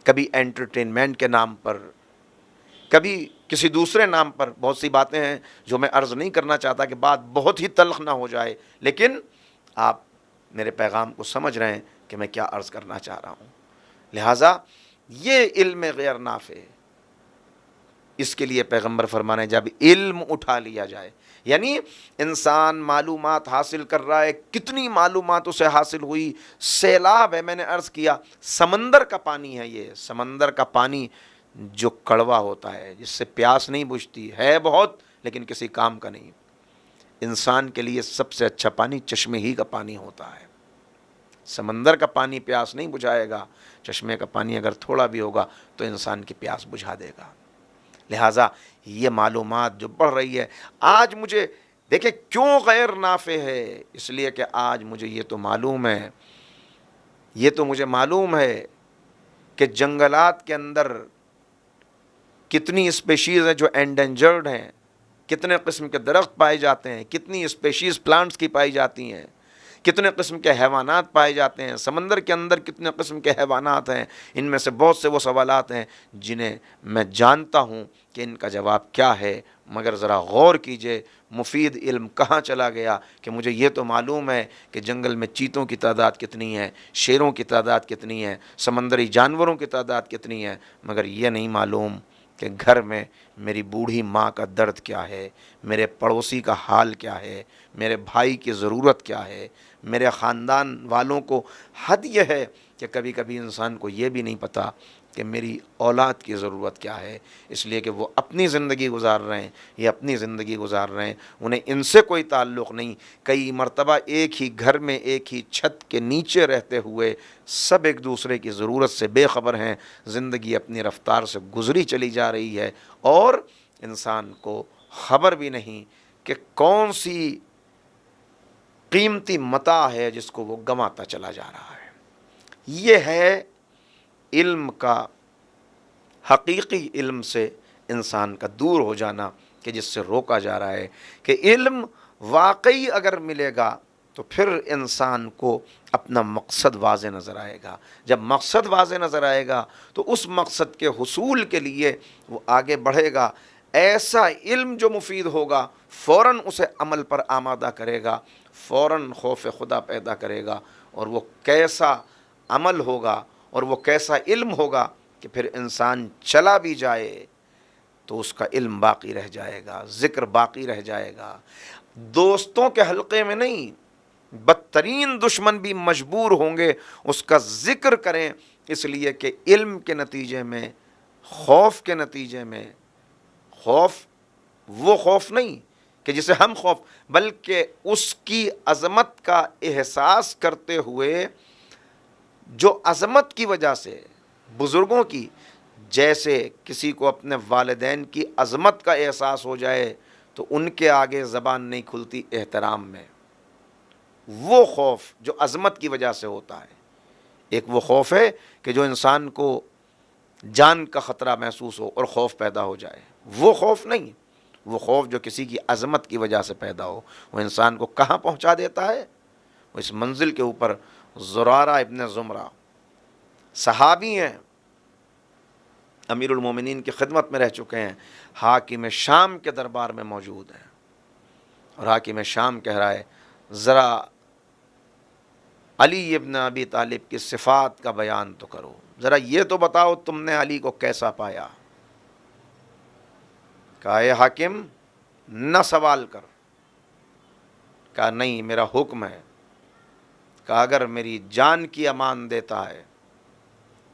کبھی انٹرٹینمنٹ کے نام پر، کبھی کسی دوسرے نام پر، بہت سی باتیں ہیں جو میں عرض نہیں کرنا چاہتا کہ بات بہت ہی تلخ نہ ہو جائے، لیکن آپ میرے پیغام کو سمجھ رہے ہیں کہ میں کیا عرض کرنا چاہ رہا ہوں۔ لہٰذا یہ علم غیر نافع اس کے لیے پیغمبر فرمانے جب علم اٹھا لیا جائے، یعنی انسان معلومات حاصل کر رہا ہے، کتنی معلومات اسے حاصل ہوئی، سیلاب ہے، میں نے عرض کیا سمندر کا پانی ہے، یہ سمندر کا پانی جو کڑوا ہوتا ہے، جس سے پیاس نہیں بجھتی ہے بہت لیکن کسی کام کا نہیں۔ انسان کے لیے سب سے اچھا پانی چشمے ہی کا پانی ہوتا ہے۔ سمندر کا پانی پیاس نہیں بجھائے گا، چشمے کا پانی اگر تھوڑا بھی ہوگا تو انسان کی پیاس بجھا دے گا۔ لہٰذا یہ معلومات جو بڑھ رہی ہے، آج مجھے دیکھیں کیوں غیر نافع ہے، اس لیے کہ آج مجھے یہ تو معلوم ہے، یہ تو مجھے معلوم ہے کہ جنگلات کے اندر کتنی اسپیشیز ہیں جو انڈینجرڈ ہیں، کتنے قسم کے درخت پائے جاتے ہیں، کتنی اسپیشیز پلانٹس کی پائی جاتی ہیں، کتنے قسم کے حیوانات پائے جاتے ہیں، سمندر کے اندر کتنے قسم کے حیوانات ہیں۔ ان میں سے بہت سے وہ سوالات ہیں جنہیں میں جانتا ہوں کہ ان کا جواب کیا ہے، مگر ذرا غور کیجئے مفید علم کہاں چلا گیا کہ مجھے یہ تو معلوم ہے کہ جنگل میں چیتوں کی تعداد کتنی ہے، شیروں کی تعداد کتنی ہے، سمندری جانوروں کی تعداد کتنی ہے، مگر یہ نہیں معلوم کہ گھر میں میری بوڑھی ماں کا درد کیا ہے، میرے پڑوسی کا حال کیا ہے، میرے بھائی کی ضرورت کیا ہے، میرے خاندان والوں کو۔ حد یہ ہے کہ کبھی کبھی انسان کو یہ بھی نہیں پتہ کہ میری اولاد کی ضرورت کیا ہے، اس لیے کہ وہ اپنی زندگی گزار رہے ہیں، یہ اپنی زندگی گزار رہے ہیں، انہیں ان سے کوئی تعلق نہیں۔ کئی مرتبہ ایک ہی گھر میں ایک ہی چھت کے نیچے رہتے ہوئے سب ایک دوسرے کی ضرورت سے بے خبر ہیں، زندگی اپنی رفتار سے گزری چلی جا رہی ہے اور انسان کو خبر بھی نہیں کہ کون سی قیمتی متاع ہے جس کو وہ گنواتا چلا جا رہا ہے۔ یہ ہے علم کا، حقیقی علم سے انسان کا دور ہو جانا کہ جس سے روکا جا رہا ہے کہ علم واقعی اگر ملے گا تو پھر انسان کو اپنا مقصد واضح نظر آئے گا۔ جب مقصد واضح نظر آئے گا تو اس مقصد کے حصول کے لیے وہ آگے بڑھے گا۔ ایسا علم جو مفید ہوگا فوراً اسے عمل پر آمادہ کرے گا، فوراً خوف خدا پیدا کرے گا، اور وہ کیسا عمل ہوگا اور وہ کیسا علم ہوگا کہ پھر انسان چلا بھی جائے تو اس کا علم باقی رہ جائے گا، ذکر باقی رہ جائے گا۔ دوستوں کے حلقے میں نہیں، بدترین دشمن بھی مجبور ہوں گے اس کا ذکر کریں، اس لیے کہ علم کے نتیجے میں، خوف کے نتیجے میں، خوف وہ خوف نہیں کہ جسے ہم خوف، بلکہ اس کی عظمت کا احساس کرتے ہوئے، جو عظمت کی وجہ سے بزرگوں کی، جیسے کسی کو اپنے والدین کی عظمت کا احساس ہو جائے تو ان کے آگے زبان نہیں کھلتی احترام میں، وہ خوف جو عظمت کی وجہ سے ہوتا ہے۔ ایک وہ خوف ہے کہ جو انسان کو جان کا خطرہ محسوس ہو اور خوف پیدا ہو جائے، وہ خوف نہیں، وہ خوف جو کسی کی عظمت کی وجہ سے پیدا ہو، وہ انسان کو کہاں پہنچا دیتا ہے؟ وہ اس منزل کے اوپر زرارہ ابن زمرہ صحابی ہیں، امیر المومنین کی خدمت میں رہ چکے ہیں، حاکم شام کے دربار میں موجود ہیں، اور حاکم شام کہہ رہا ہے ذرا علی ابن ابی طالب کی صفات کا بیان تو کرو، ذرا یہ تو بتاؤ تم نے علی کو کیسا پایا؟ کہا اے حاکم نہ سوال کر، کہا نہیں میرا حکم ہے، کہا اگر میری جان کی امان دیتا ہے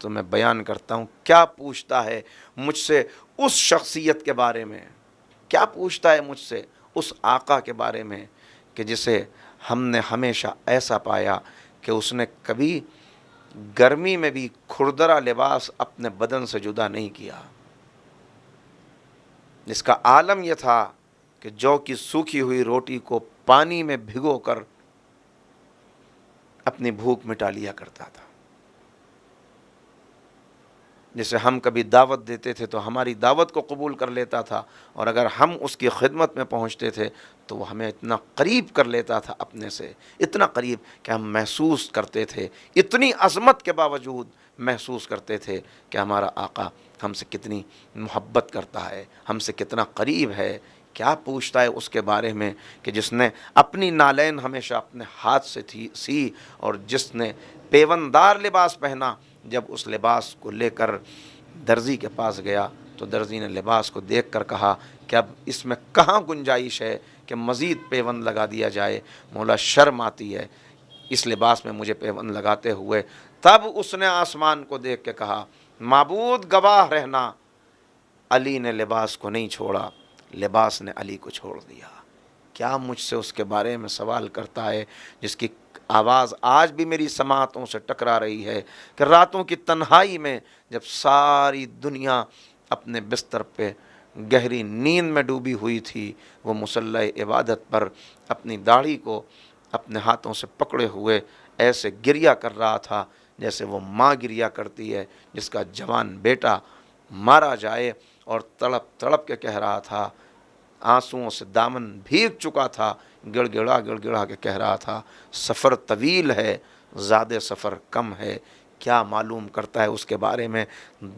تو میں بیان کرتا ہوں۔ کیا پوچھتا ہے مجھ سے اس شخصیت کے بارے میں، کیا پوچھتا ہے مجھ سے اس آقا کے بارے میں کہ جسے ہم نے ہمیشہ ایسا پایا کہ اس نے کبھی گرمی میں بھی کھردرا لباس اپنے بدن سے جدا نہیں کیا، جس کا عالم یہ تھا کہ جو کی سوکھی ہوئی روٹی کو پانی میں بھگو کر اپنی بھوک مٹا لیا کرتا تھا۔ جسے ہم کبھی دعوت دیتے تھے تو ہماری دعوت کو قبول کر لیتا تھا، اور اگر ہم اس کی خدمت میں پہنچتے تھے تو وہ ہمیں اتنا قریب کر لیتا تھا اپنے سے، اتنا قریب کہ ہم محسوس کرتے تھے، اتنی عظمت کے باوجود محسوس کرتے تھے کہ ہمارا آقا ہم سے کتنی محبت کرتا ہے، ہم سے کتنا قریب ہے۔ کیا پوچھتا ہے اس کے بارے میں کہ جس نے اپنی نالین ہمیشہ اپنے ہاتھ سے سی، اور جس نے پیوندار لباس پہنا، جب اس لباس کو لے کر درزی کے پاس گیا تو تو درزی نے لباس کو دیکھ کر کہا کہ اب اس میں کہاں گنجائش ہے کہ مزید پیوند لگا دیا جائے، مولا شرم آتی ہے اس لباس میں مجھے پیوند لگاتے ہوئے۔ تب اس نے آسمان کو دیکھ کے کہا معبود گواہ رہنا، علی نے لباس کو نہیں چھوڑا، لباس نے علی کو چھوڑ دیا۔ کیا مجھ سے اس کے بارے میں سوال کرتا ہے جس کی آواز آج بھی میری سماعتوں سے ٹکرا رہی ہے کہ راتوں کی تنہائی میں جب ساری دنیا اپنے بستر پہ گہری نیند میں ڈوبی ہوئی تھی، وہ مصلی عبادت پر اپنی داڑھی کو اپنے ہاتھوں سے پکڑے ہوئے ایسے گریا کر رہا تھا جیسے وہ ماں گریا کرتی ہے جس کا جوان بیٹا مارا جائے، اور تڑپ تڑپ کے کہہ رہا تھا، آنسوؤں سے دامن بھیگ چکا تھا، گڑ گڑا کے کہہ رہا تھا سفر طویل ہے، زیادہ سفر کم ہے۔ کیا معلوم کرتا ہے اس کے بارے میں؟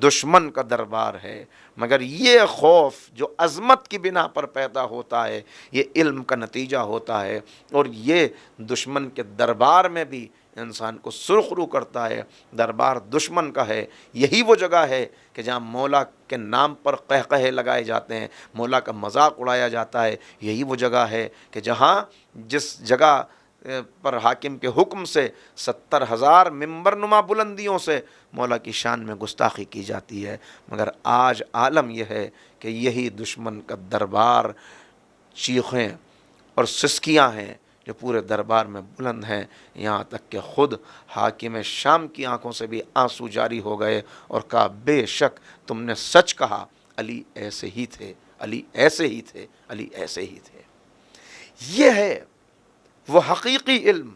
دشمن کا دربار ہے، مگر یہ خوف جو عظمت کی بنا پر پیدا ہوتا ہے یہ علم کا نتیجہ ہوتا ہے، اور یہ دشمن کے دربار میں بھی انسان کو سرخرو کرتا ہے۔ دربار دشمن کا ہے، یہی وہ جگہ ہے کہ جہاں مولا کے نام پر قہقہے لگائے جاتے ہیں، مولا کا مذاق اڑایا جاتا ہے، یہی وہ جگہ ہے کہ جہاں جس جگہ پر حاکم کے حکم سے 70,000 ممبر نما بلندیوں سے مولا کی شان میں گستاخی کی جاتی ہے، مگر آج عالم یہ ہے کہ یہی دشمن کا دربار چیخیں اور سسکیاں ہیں جو پورے دربار میں بلند ہیں، یہاں تک کہ خود حاکم شام کی آنکھوں سے بھی آنسو جاری ہو گئے اور کہا بے شک تم نے سچ کہا، علی ایسے ہی تھے، علی ایسے ہی تھے، علی ایسے ہی تھے۔ یہ ہے وہ حقیقی علم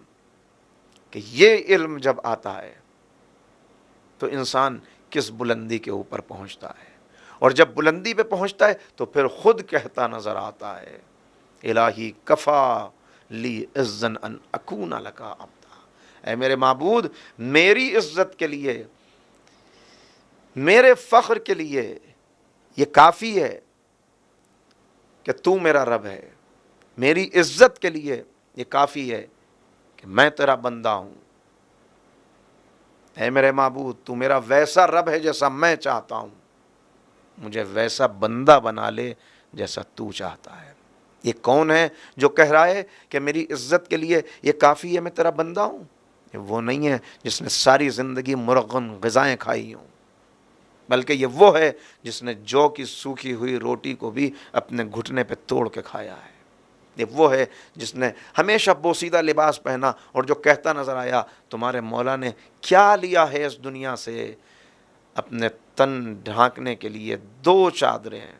کہ یہ علم جب آتا ہے تو انسان کس بلندی کے اوپر پہنچتا ہے، اور جب بلندی پہ پہنچتا ہے تو پھر خود کہتا نظر آتا ہے الہی کفا لی عزن ان اکون لکا عبدا، اے میرے معبود میری عزت کے لیے، میرے فخر کے لیے یہ کافی ہے کہ تو میرا رب ہے، میری عزت کے لیے یہ کافی ہے کہ میں تیرا بندہ ہوں۔ اے میرے معبود تو میرا ویسا رب ہے جیسا میں چاہتا ہوں، مجھے ویسا بندہ بنا لے جیسا تو چاہتا ہے۔ یہ کون ہے جو کہہ رہا ہے کہ میری عزت کے لیے یہ کافی ہے میں تیرا بندہ ہوں؟ یہ وہ نہیں ہے جس نے ساری زندگی مرغن غذائیں کھائی ہوں، بلکہ یہ وہ ہے جس نے جو کی سوکھی ہوئی روٹی کو بھی اپنے گھٹنے پہ توڑ کے کھایا ہے۔ یہ وہ ہے جس نے ہمیشہ بوسیدہ لباس پہنا اور جو کہتا نظر آیا تمہارے مولا نے کیا لیا ہے اس دنیا سے؟ اپنے تن ڈھانکنے کے لیے 2 چادریں ہیں،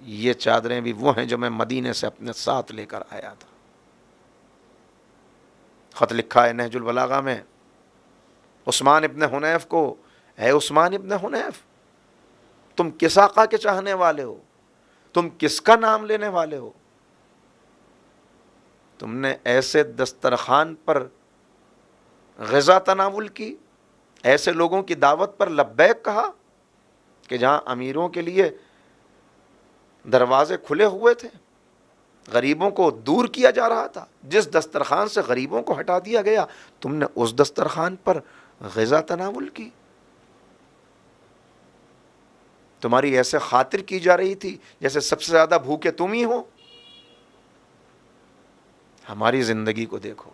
یہ چادریں بھی وہ ہیں جو میں مدینے سے اپنے ساتھ لے کر آیا تھا۔ خط لکھا ہے نہج البلاغہ میں عثمان ابن حنیف کو، اے عثمان ابن حنیف تم کس آقا کے چاہنے والے ہو؟ تم کس کا نام لینے والے ہو؟ تم نے ایسے دسترخوان پر غذا تناول کی، ایسے لوگوں کی دعوت پر لبیک کہا کہ جہاں امیروں کے لیے دروازے کھلے ہوئے تھے، غریبوں کو دور کیا جا رہا تھا، جس دسترخوان سے غریبوں کو ہٹا دیا گیا تم نے اس دسترخوان پر غذا تناول کی۔ تمہاری ایسے خاطر کی جا رہی تھی جیسے سب سے زیادہ بھوکے تم ہی ہو۔ ہماری زندگی کو دیکھو،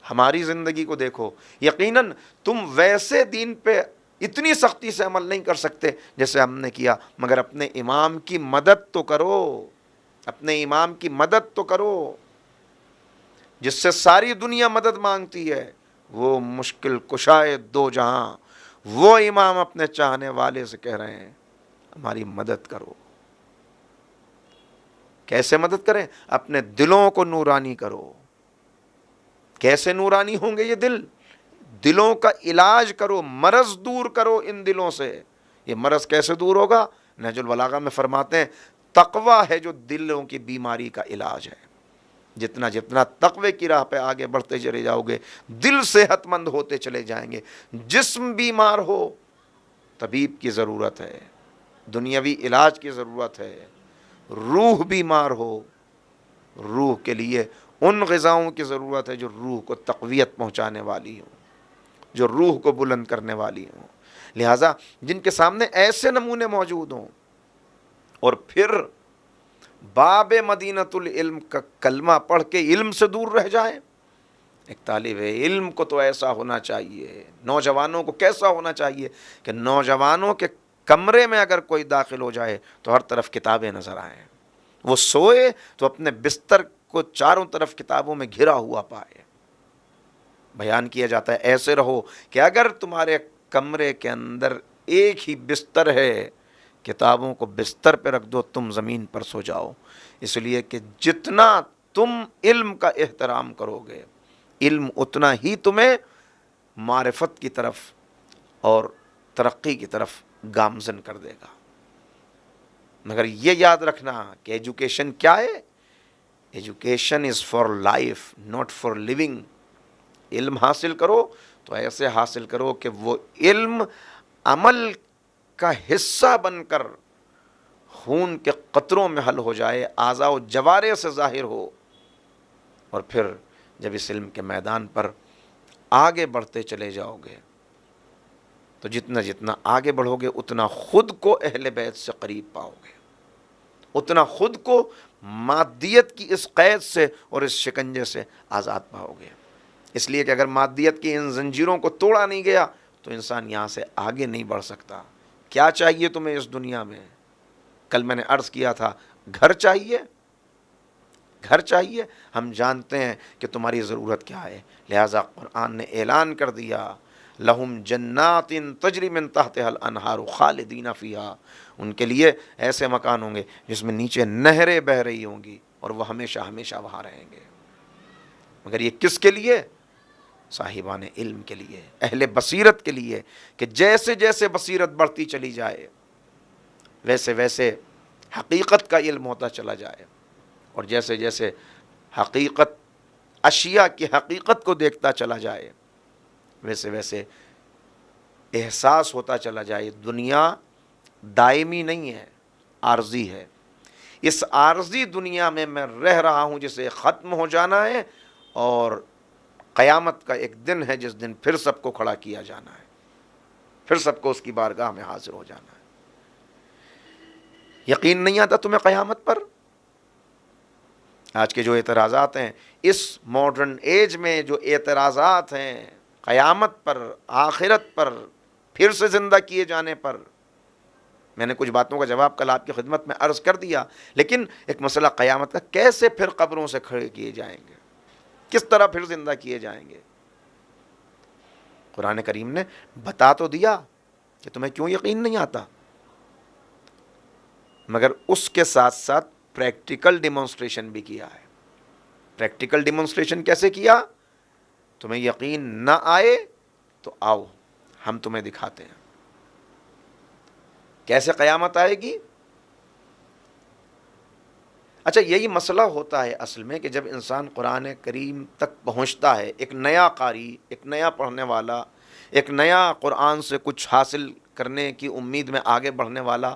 ہماری زندگی کو دیکھو، یقیناً تم ویسے دین پہ اتنی سختی سے عمل نہیں کر سکتے جیسے ہم نے کیا، مگر اپنے امام کی مدد تو کرو، اپنے امام کی مدد تو کرو جس سے ساری دنیا مدد مانگتی ہے، وہ مشکل کشائے 2 جہاں، وہ امام اپنے چاہنے والے سے کہہ رہے ہیں ہماری مدد کرو۔ کیسے مدد کریں؟ اپنے دلوں کو نورانی کرو۔ کیسے نورانی ہوں گے یہ دل؟ دلوں کا علاج کرو، مرض دور کرو ان دلوں سے۔ یہ مرض کیسے دور ہوگا؟ نہج البلاغہ میں فرماتے ہیں تقویٰ ہے جو دلوں کی بیماری کا علاج ہے۔ جتنا جتنا تقوی کی راہ پہ آگے بڑھتے چلے جاؤ گے دل صحت مند ہوتے چلے جائیں گے۔ جسم بیمار ہو طبیب کی ضرورت ہے، دنیاوی علاج کی ضرورت ہے۔ روح بیمار ہو روح کے لیے ان غذاؤں کی ضرورت ہے جو روح کو تقویت پہنچانے والی ہوں، جو روح کو بلند کرنے والی ہوں۔ لہٰذا جن کے سامنے ایسے نمونے موجود ہوں اور پھر باب مدینۃ العلم کا کلمہ پڑھ کے علم سے دور رہ جائیں. ایک طالب علم کو تو ایسا ہونا چاہیے، نوجوانوں کو کیسا ہونا چاہیے کہ نوجوانوں کے کمرے میں اگر کوئی داخل ہو جائے تو ہر طرف کتابیں نظر آئیں، وہ سوئے تو اپنے بستر کو چاروں طرف کتابوں میں گھرا ہوا پائے. بیان کیا جاتا ہے ایسے رہو کہ اگر تمہارے کمرے کے اندر ایک ہی بستر ہے، کتابوں کو بستر پہ رکھ دو، تم زمین پر سو جاؤ. اس لیے کہ جتنا تم علم کا احترام کرو گے، علم اتنا ہی تمہیں معرفت کی طرف اور ترقی کی طرف گامزن کر دے گا. مگر یہ یاد رکھنا کہ ایجوکیشن کیا ہے؟ Education is for life, not for living. علم حاصل کرو تو ایسے حاصل کرو کہ وہ علم عمل کا حصہ بن کر خون کے قطروں میں حل ہو جائے، اعضاء و جوارح سے ظاہر ہو. اور پھر جب اس علم کے میدان پر آگے بڑھتے چلے جاؤ گے تو جتنا جتنا آگے بڑھو گے اتنا خود کو اہل بیت سے قریب پاؤ گے، اتنا خود کو مادیت کی اس قید سے اور اس شکنجے سے آزاد پاؤ گے. اس لیے کہ اگر مادیت کی ان زنجیروں کو توڑا نہیں گیا تو انسان یہاں سے آگے نہیں بڑھ سکتا. کیا چاہیے تمہیں اس دنیا میں؟ کل میں نے عرض کیا تھا، گھر چاہیے، گھر چاہیے. ہم جانتے ہیں کہ تمہاری ضرورت کیا ہے، لہٰذا قرآن نے اعلان کر دیا لہم جنات تجری من تحتها الانہار خالدین فیہا. ان کے لیے ایسے مکان ہوں گے جس میں نیچے نہریں بہہ رہی ہوں گی اور وہ ہمیشہ ہمیشہ وہاں رہیں گے. مگر یہ کس کے لیے؟ صاحبان علم کے لیے، اہل بصیرت کے لیے، کہ جیسے جیسے بصیرت بڑھتی چلی جائے ویسے ویسے حقیقت کا علم ہوتا چلا جائے، اور جیسے جیسے حقیقت، اشیاء کی حقیقت کو دیکھتا چلا جائے ویسے ویسے احساس ہوتا چلا جائے دنیا دائمی نہیں ہے، عارضی ہے. اس عارضی دنیا میں رہ رہا ہوں جسے ختم ہو جانا ہے، اور قیامت کا ایک دن ہے جس دن پھر سب کو کھڑا کیا جانا ہے، پھر سب کو اس کی بارگاہ میں حاضر ہو جانا ہے. یقین نہیں آتا تمہیں قیامت پر؟ آج کے جو اعتراضات ہیں، اس ماڈرن ایج میں جو اعتراضات ہیں قیامت پر، آخرت پر، پھر سے زندہ کیے جانے پر، میں نے کچھ باتوں کا جواب کل آپ کی خدمت میں عرض کر دیا. لیکن ایک مسئلہ قیامت کا، کیسے پھر قبروں سے کھڑے کیے جائیں گے، کس طرح پھر زندہ کیے جائیں گے؟ قرآن کریم نے بتا تو دیا کہ تمہیں کیوں یقین نہیں آتا، مگر اس کے ساتھ ساتھ پریکٹیکل ڈیمونسٹریشن بھی کیا ہے. پریکٹیکل ڈیمونسٹریشن کیسے کیا؟ تمہیں یقین نہ آئے تو آؤ، ہم تمہیں دکھاتے ہیں. کیسے قیامت آئے گی؟ اچھا، یہی مسئلہ ہوتا ہے اصل میں کہ جب انسان قرآن کریم تک پہنچتا ہے، ایک نیا قاری، ایک نیا پڑھنے والا، ایک نیا قرآن سے کچھ حاصل کرنے کی امید میں آگے بڑھنے والا،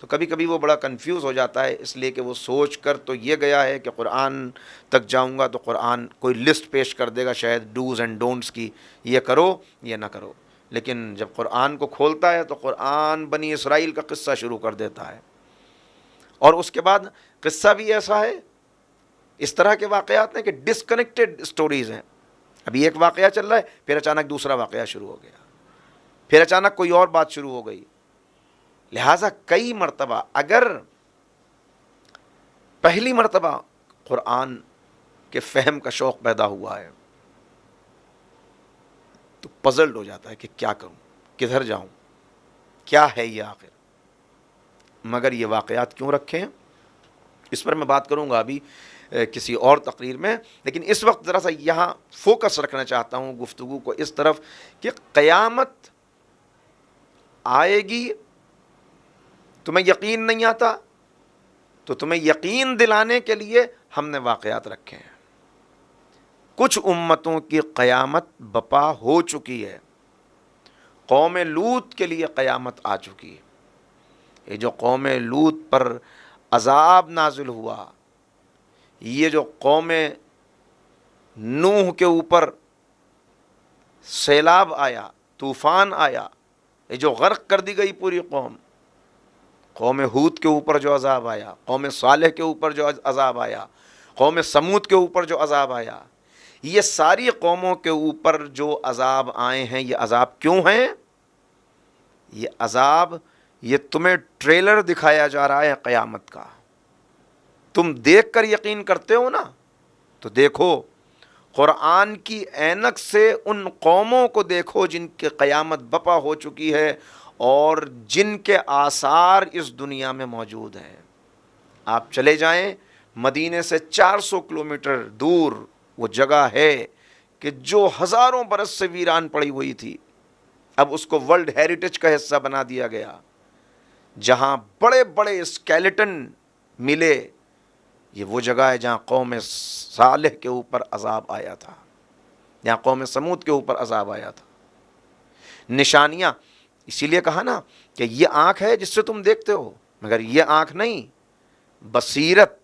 تو کبھی کبھی وہ بڑا کنفیوز ہو جاتا ہے، اس لیے کہ وہ سوچ کر تو یہ گیا ہے کہ قرآن تک جاؤں گا تو قرآن کوئی لسٹ پیش کر دے گا شاید ڈوز اینڈ ڈونٹس کی، یہ کرو یہ نہ کرو. لیکن جب قرآن کو کھولتا ہے تو قرآن بنی اسرائیل کا قصہ شروع کر دیتا ہے، اور اس کے بعد قصہ بھی ایسا ہے، اس طرح کے واقعات ہیں کہ ڈسکنیکٹڈ سٹوریز ہیں. ابھی ایک واقعہ چل رہا ہے، پھر اچانک دوسرا واقعہ شروع ہو گیا، پھر اچانک کوئی اور بات شروع ہو گئی. لہٰذا کئی مرتبہ اگر پہلی مرتبہ قرآن کے فہم کا شوق پیدا ہوا ہے تو پزلڈ ہو جاتا ہے کہ کیا کروں، کدھر جاؤں، کیا ہے یہ آخر. مگر یہ واقعات کیوں رکھے ہیں، اس پر میں بات کروں گا ابھی کسی اور تقریر میں. لیکن اس وقت ذرا سا یہاں فوکس رکھنا چاہتا ہوں گفتگو کو اس طرف کہ قیامت آئے گی، تمہیں یقین نہیں آتا، تو تمہیں یقین دلانے کے لیے ہم نے واقعات رکھے ہیں. کچھ امتوں کی قیامت بپا ہو چکی ہے. قوم لوط کے لیے قیامت آ چکی ہے. یہ جو قوم لوط پر عذاب نازل ہوا، یہ جو قوم نوح کے اوپر سیلاب آیا، طوفان آیا، یہ جو غرق کر دی گئی پوری قوم، قوم ہود کے اوپر جو عذاب آیا، قوم صالح کے اوپر جو عذاب آیا، قوم سمود کے اوپر جو عذاب آیا، یہ ساری قوموں کے اوپر جو عذاب آئے ہیں، یہ عذاب کیوں ہیں؟ یہ عذاب، یہ تمہیں ٹریلر دکھایا جا رہا ہے قیامت کا، تم دیکھ کر یقین کرتے ہو نا؟ تو دیکھو قرآن کی عینک سے ان قوموں کو دیکھو جن کی قیامت بپا ہو چکی ہے اور جن کے آثار اس دنیا میں موجود ہیں۔ آپ چلے جائیں، مدینے سے 400 کلومیٹر دور وہ جگہ ہے کہ جو ہزاروں برس سے ویران پڑی ہوئی تھی، اب اس کو ورلڈ ہیریٹیج کا حصہ بنا دیا گیا، جہاں بڑے بڑے اسکیلیٹن ملے۔ یہ وہ جگہ ہے جہاں قوم صالح کے اوپر عذاب آیا تھا، جہاں قوم سمود کے اوپر عذاب آیا تھا۔ نشانیاں، اسی لیے کہا نا کہ یہ آنکھ ہے جس سے تم دیکھتے ہو، مگر یہ آنکھ نہیں، بصیرت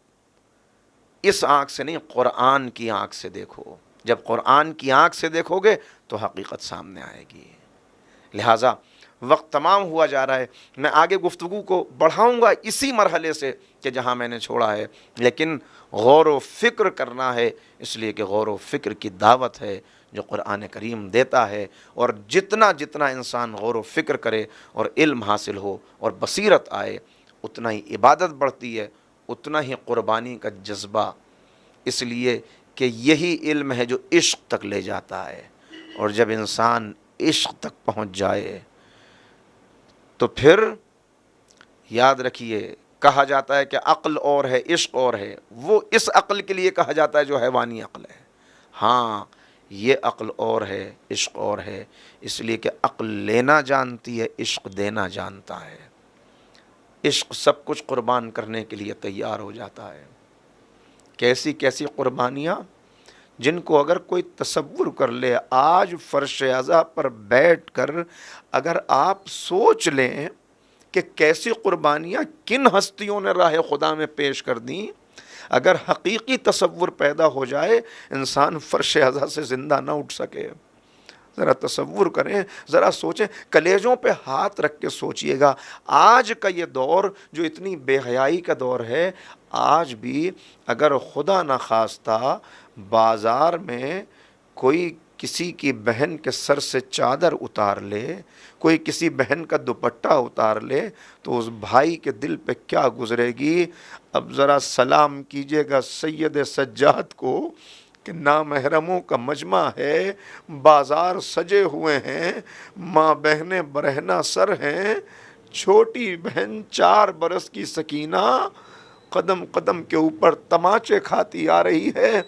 اس آنکھ سے نہیں، قرآن کی آنکھ سے دیکھو۔ جب قرآن کی آنکھ سے دیکھو گے تو حقیقت سامنے آئے گی۔ لہٰذا وقت تمام ہوا جا رہا ہے، میں آگے گفتگو کو بڑھاؤں گا اسی مرحلے سے کہ جہاں میں نے چھوڑا ہے، لیکن غور و فکر کرنا ہے، اس لیے کہ غور و فکر کی دعوت ہے جو قرآن کریم دیتا ہے، اور جتنا جتنا انسان غور و فکر کرے اور علم حاصل ہو اور بصیرت آئے، اتنا ہی عبادت بڑھتی ہے، اتنا ہی قربانی کا جذبہ، اس لیے کہ یہی علم ہے جو عشق تک لے جاتا ہے، اور جب انسان عشق تک پہنچ جائے تو پھر یاد رکھیے، کہا جاتا ہے کہ عقل اور ہے، عشق اور ہے، وہ اس عقل کے لیے کہا جاتا ہے جو حیوانی عقل ہے۔ ہاں، یہ عقل اور ہے، عشق اور ہے، اس لیے کہ عقل لینا جانتی ہے، عشق دینا جانتا ہے۔ عشق سب کچھ قربان کرنے کے لیے تیار ہو جاتا ہے۔ کیسی کیسی قربانیاں جن کو اگر کوئی تصور کر لے، آج فرش عزا پر بیٹھ کر اگر آپ سوچ لیں کہ کیسی قربانیاں کن ہستیوں نے راہ خدا میں پیش کر دیں، اگر حقیقی تصور پیدا ہو جائے، انسان فرش عزا سے زندہ نہ اٹھ سکے۔ ذرا تصور کریں، ذرا سوچیں، کلیجوں پہ ہاتھ رکھ کے سوچئے گا، آج کا یہ دور جو اتنی بے حیائی کا دور ہے، آج بھی اگر خدا نخواستہ بازار میں کوئی کسی کی بہن کے سر سے چادر اتار لے، کوئی کسی بہن کا دوپٹہ اتار لے، تو اس بھائی کے دل پہ کیا گزرے گی؟ اب ذرا سلام کیجئے گا سید سجاد کو کہ نامحرموں کا مجمع ہے، بازار سجے ہوئے ہیں، ماں بہنیں برہنہ سر ہیں، چھوٹی بہن 4 برس کی سکینہ قدم قدم کے اوپر تماچے کھاتی آ رہی ہے،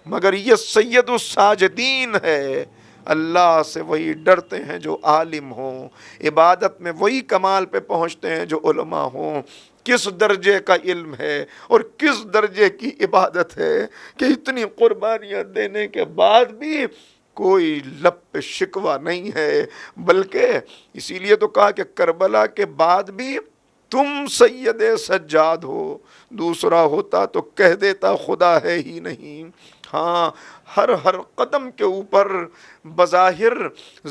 مگر یہ سید الساجدین ہے۔ اللہ سے وہی ڈرتے ہیں جو عالم ہوں، عبادت میں وہی کمال پہ پہنچتے ہیں جو علماء ہوں۔ کس درجے کا علم ہے اور کس درجے کی عبادت ہے کہ اتنی قربانیاں دینے کے بعد بھی کوئی لب پہ شکوہ نہیں ہے، بلکہ اسی لیے تو کہا کہ کربلا کے بعد بھی تم سید سجاد ہو، دوسرا ہوتا تو کہہ دیتا خدا ہے ہی نہیں۔ ہاں، ہر قدم کے اوپر بظاہر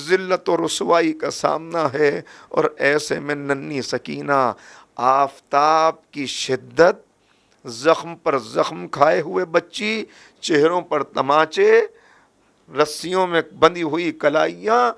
ذلت و رسوائی کا سامنا ہے، اور ایسے میں ننھی سکینہ، آفتاب کی شدت، زخم پر زخم کھائے ہوئے بچی، چہروں پر تماچے، رسیوں میں بندھی ہوئی کلائیاں،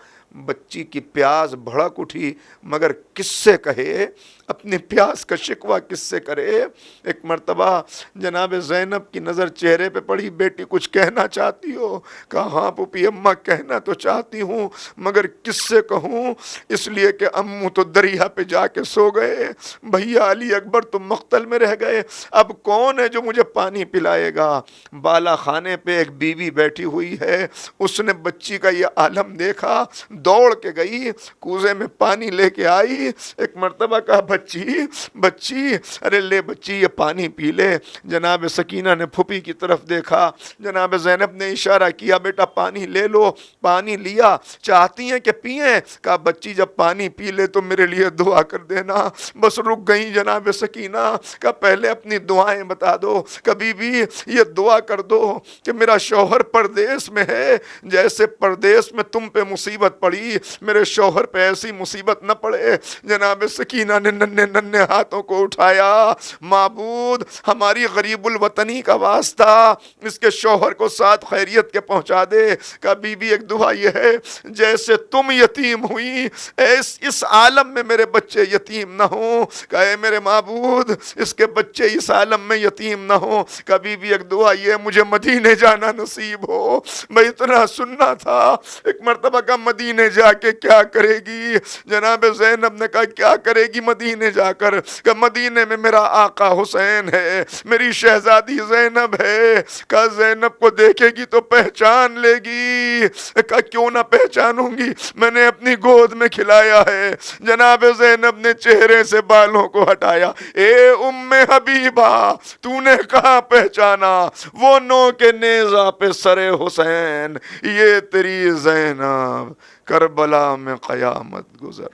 بچی کی پیاس بھڑک اٹھی، مگر کس سے کہے اپنی پیاس کا شکوہ، کس سے کرے؟ ایک مرتبہ جناب زینب کی نظر چہرے پہ پڑی، بیٹی کچھ کہنا چاہتی ہو؟ کہا ہاں پھوپھی اماں کہنا تو چاہتی ہوں، مگر کس سے کہوں، اس لیے کہ امو تو دریا پہ جا کے سو گئے، بھیا علی اکبر تم مقتل میں رہ گئے، اب کون ہے جو مجھے پانی پلائے گا؟ بالا خانے پہ ایک بیوی بیٹھی ہوئی ہے، اس نے بچی کا یہ عالم دیکھا، دوڑ کے گئی، کوزے میں پانی لے کے آئی، ایک مرتبہ کہا بچی بچی، ارے لے بچی یہ پانی پی لے۔ جناب سکینہ نے پھوپھی کی طرف دیکھا، جناب زینب نے اشارہ کیا بیٹا پانی لے لو، پانی لیا، چاہتی ہیں کہ پئیں، کہا بچی جب پانی پی لے تو میرے لیے دعا کر دینا۔ بس رک گئی جناب سکینہ، کہا پہلے اپنی دعائیں بتا دو، کبھی بھی یہ دعا کر دو کہ میرا شوہر پردیس میں ہے، جیسے پردیس میں تم پہ مصیبت پڑی میرے شوہر پہ ایسی مصیبت نہ پڑے۔ جناب سکینہ نے ننھے ننھے ہاتھوں کو اٹھایا، معبود ہماری غریب الوطنی کا واسطہ اس کے شوہر کو ساتھ خیریت کے پہنچا دے۔ کہ بی بی ایک دعا یہ ہے جیسے تم یتیم ہوئی اس عالم میں میرے بچے یتیم نہ ہوں، کہ اے میرے معبود اس کے بچے اس عالم میں یتیم نہ ہوں۔ کبھی بھی ایک دعا یہ مجھے مدینے جانا نصیب ہو۔ میں اتنا سننا تھا، ایک مرتبہ کا مدینے جا کے کیا کرے گی؟ جناب زینب نے کہا کیا کرے گی مدینے جا کر؟ کہ مدینے میں میرا آقا حسین ہے، میری شہزادی زینب ہے۔ کہا زینب کو دیکھے گی تو پہچان لے گی۔ کہا کیوں نہ پہچانوں گی، میں نے اپنی گود میں کھلایا ہے۔ جناب زینب نے چہرے سے بالوں کو ہٹایا، اے ام حبیبہ تو نے کہاں پہچانا؟ وہ نو کے نیزہ پہ سر حسین، یہ تیری زینب کربلا میں قیامت گزر۔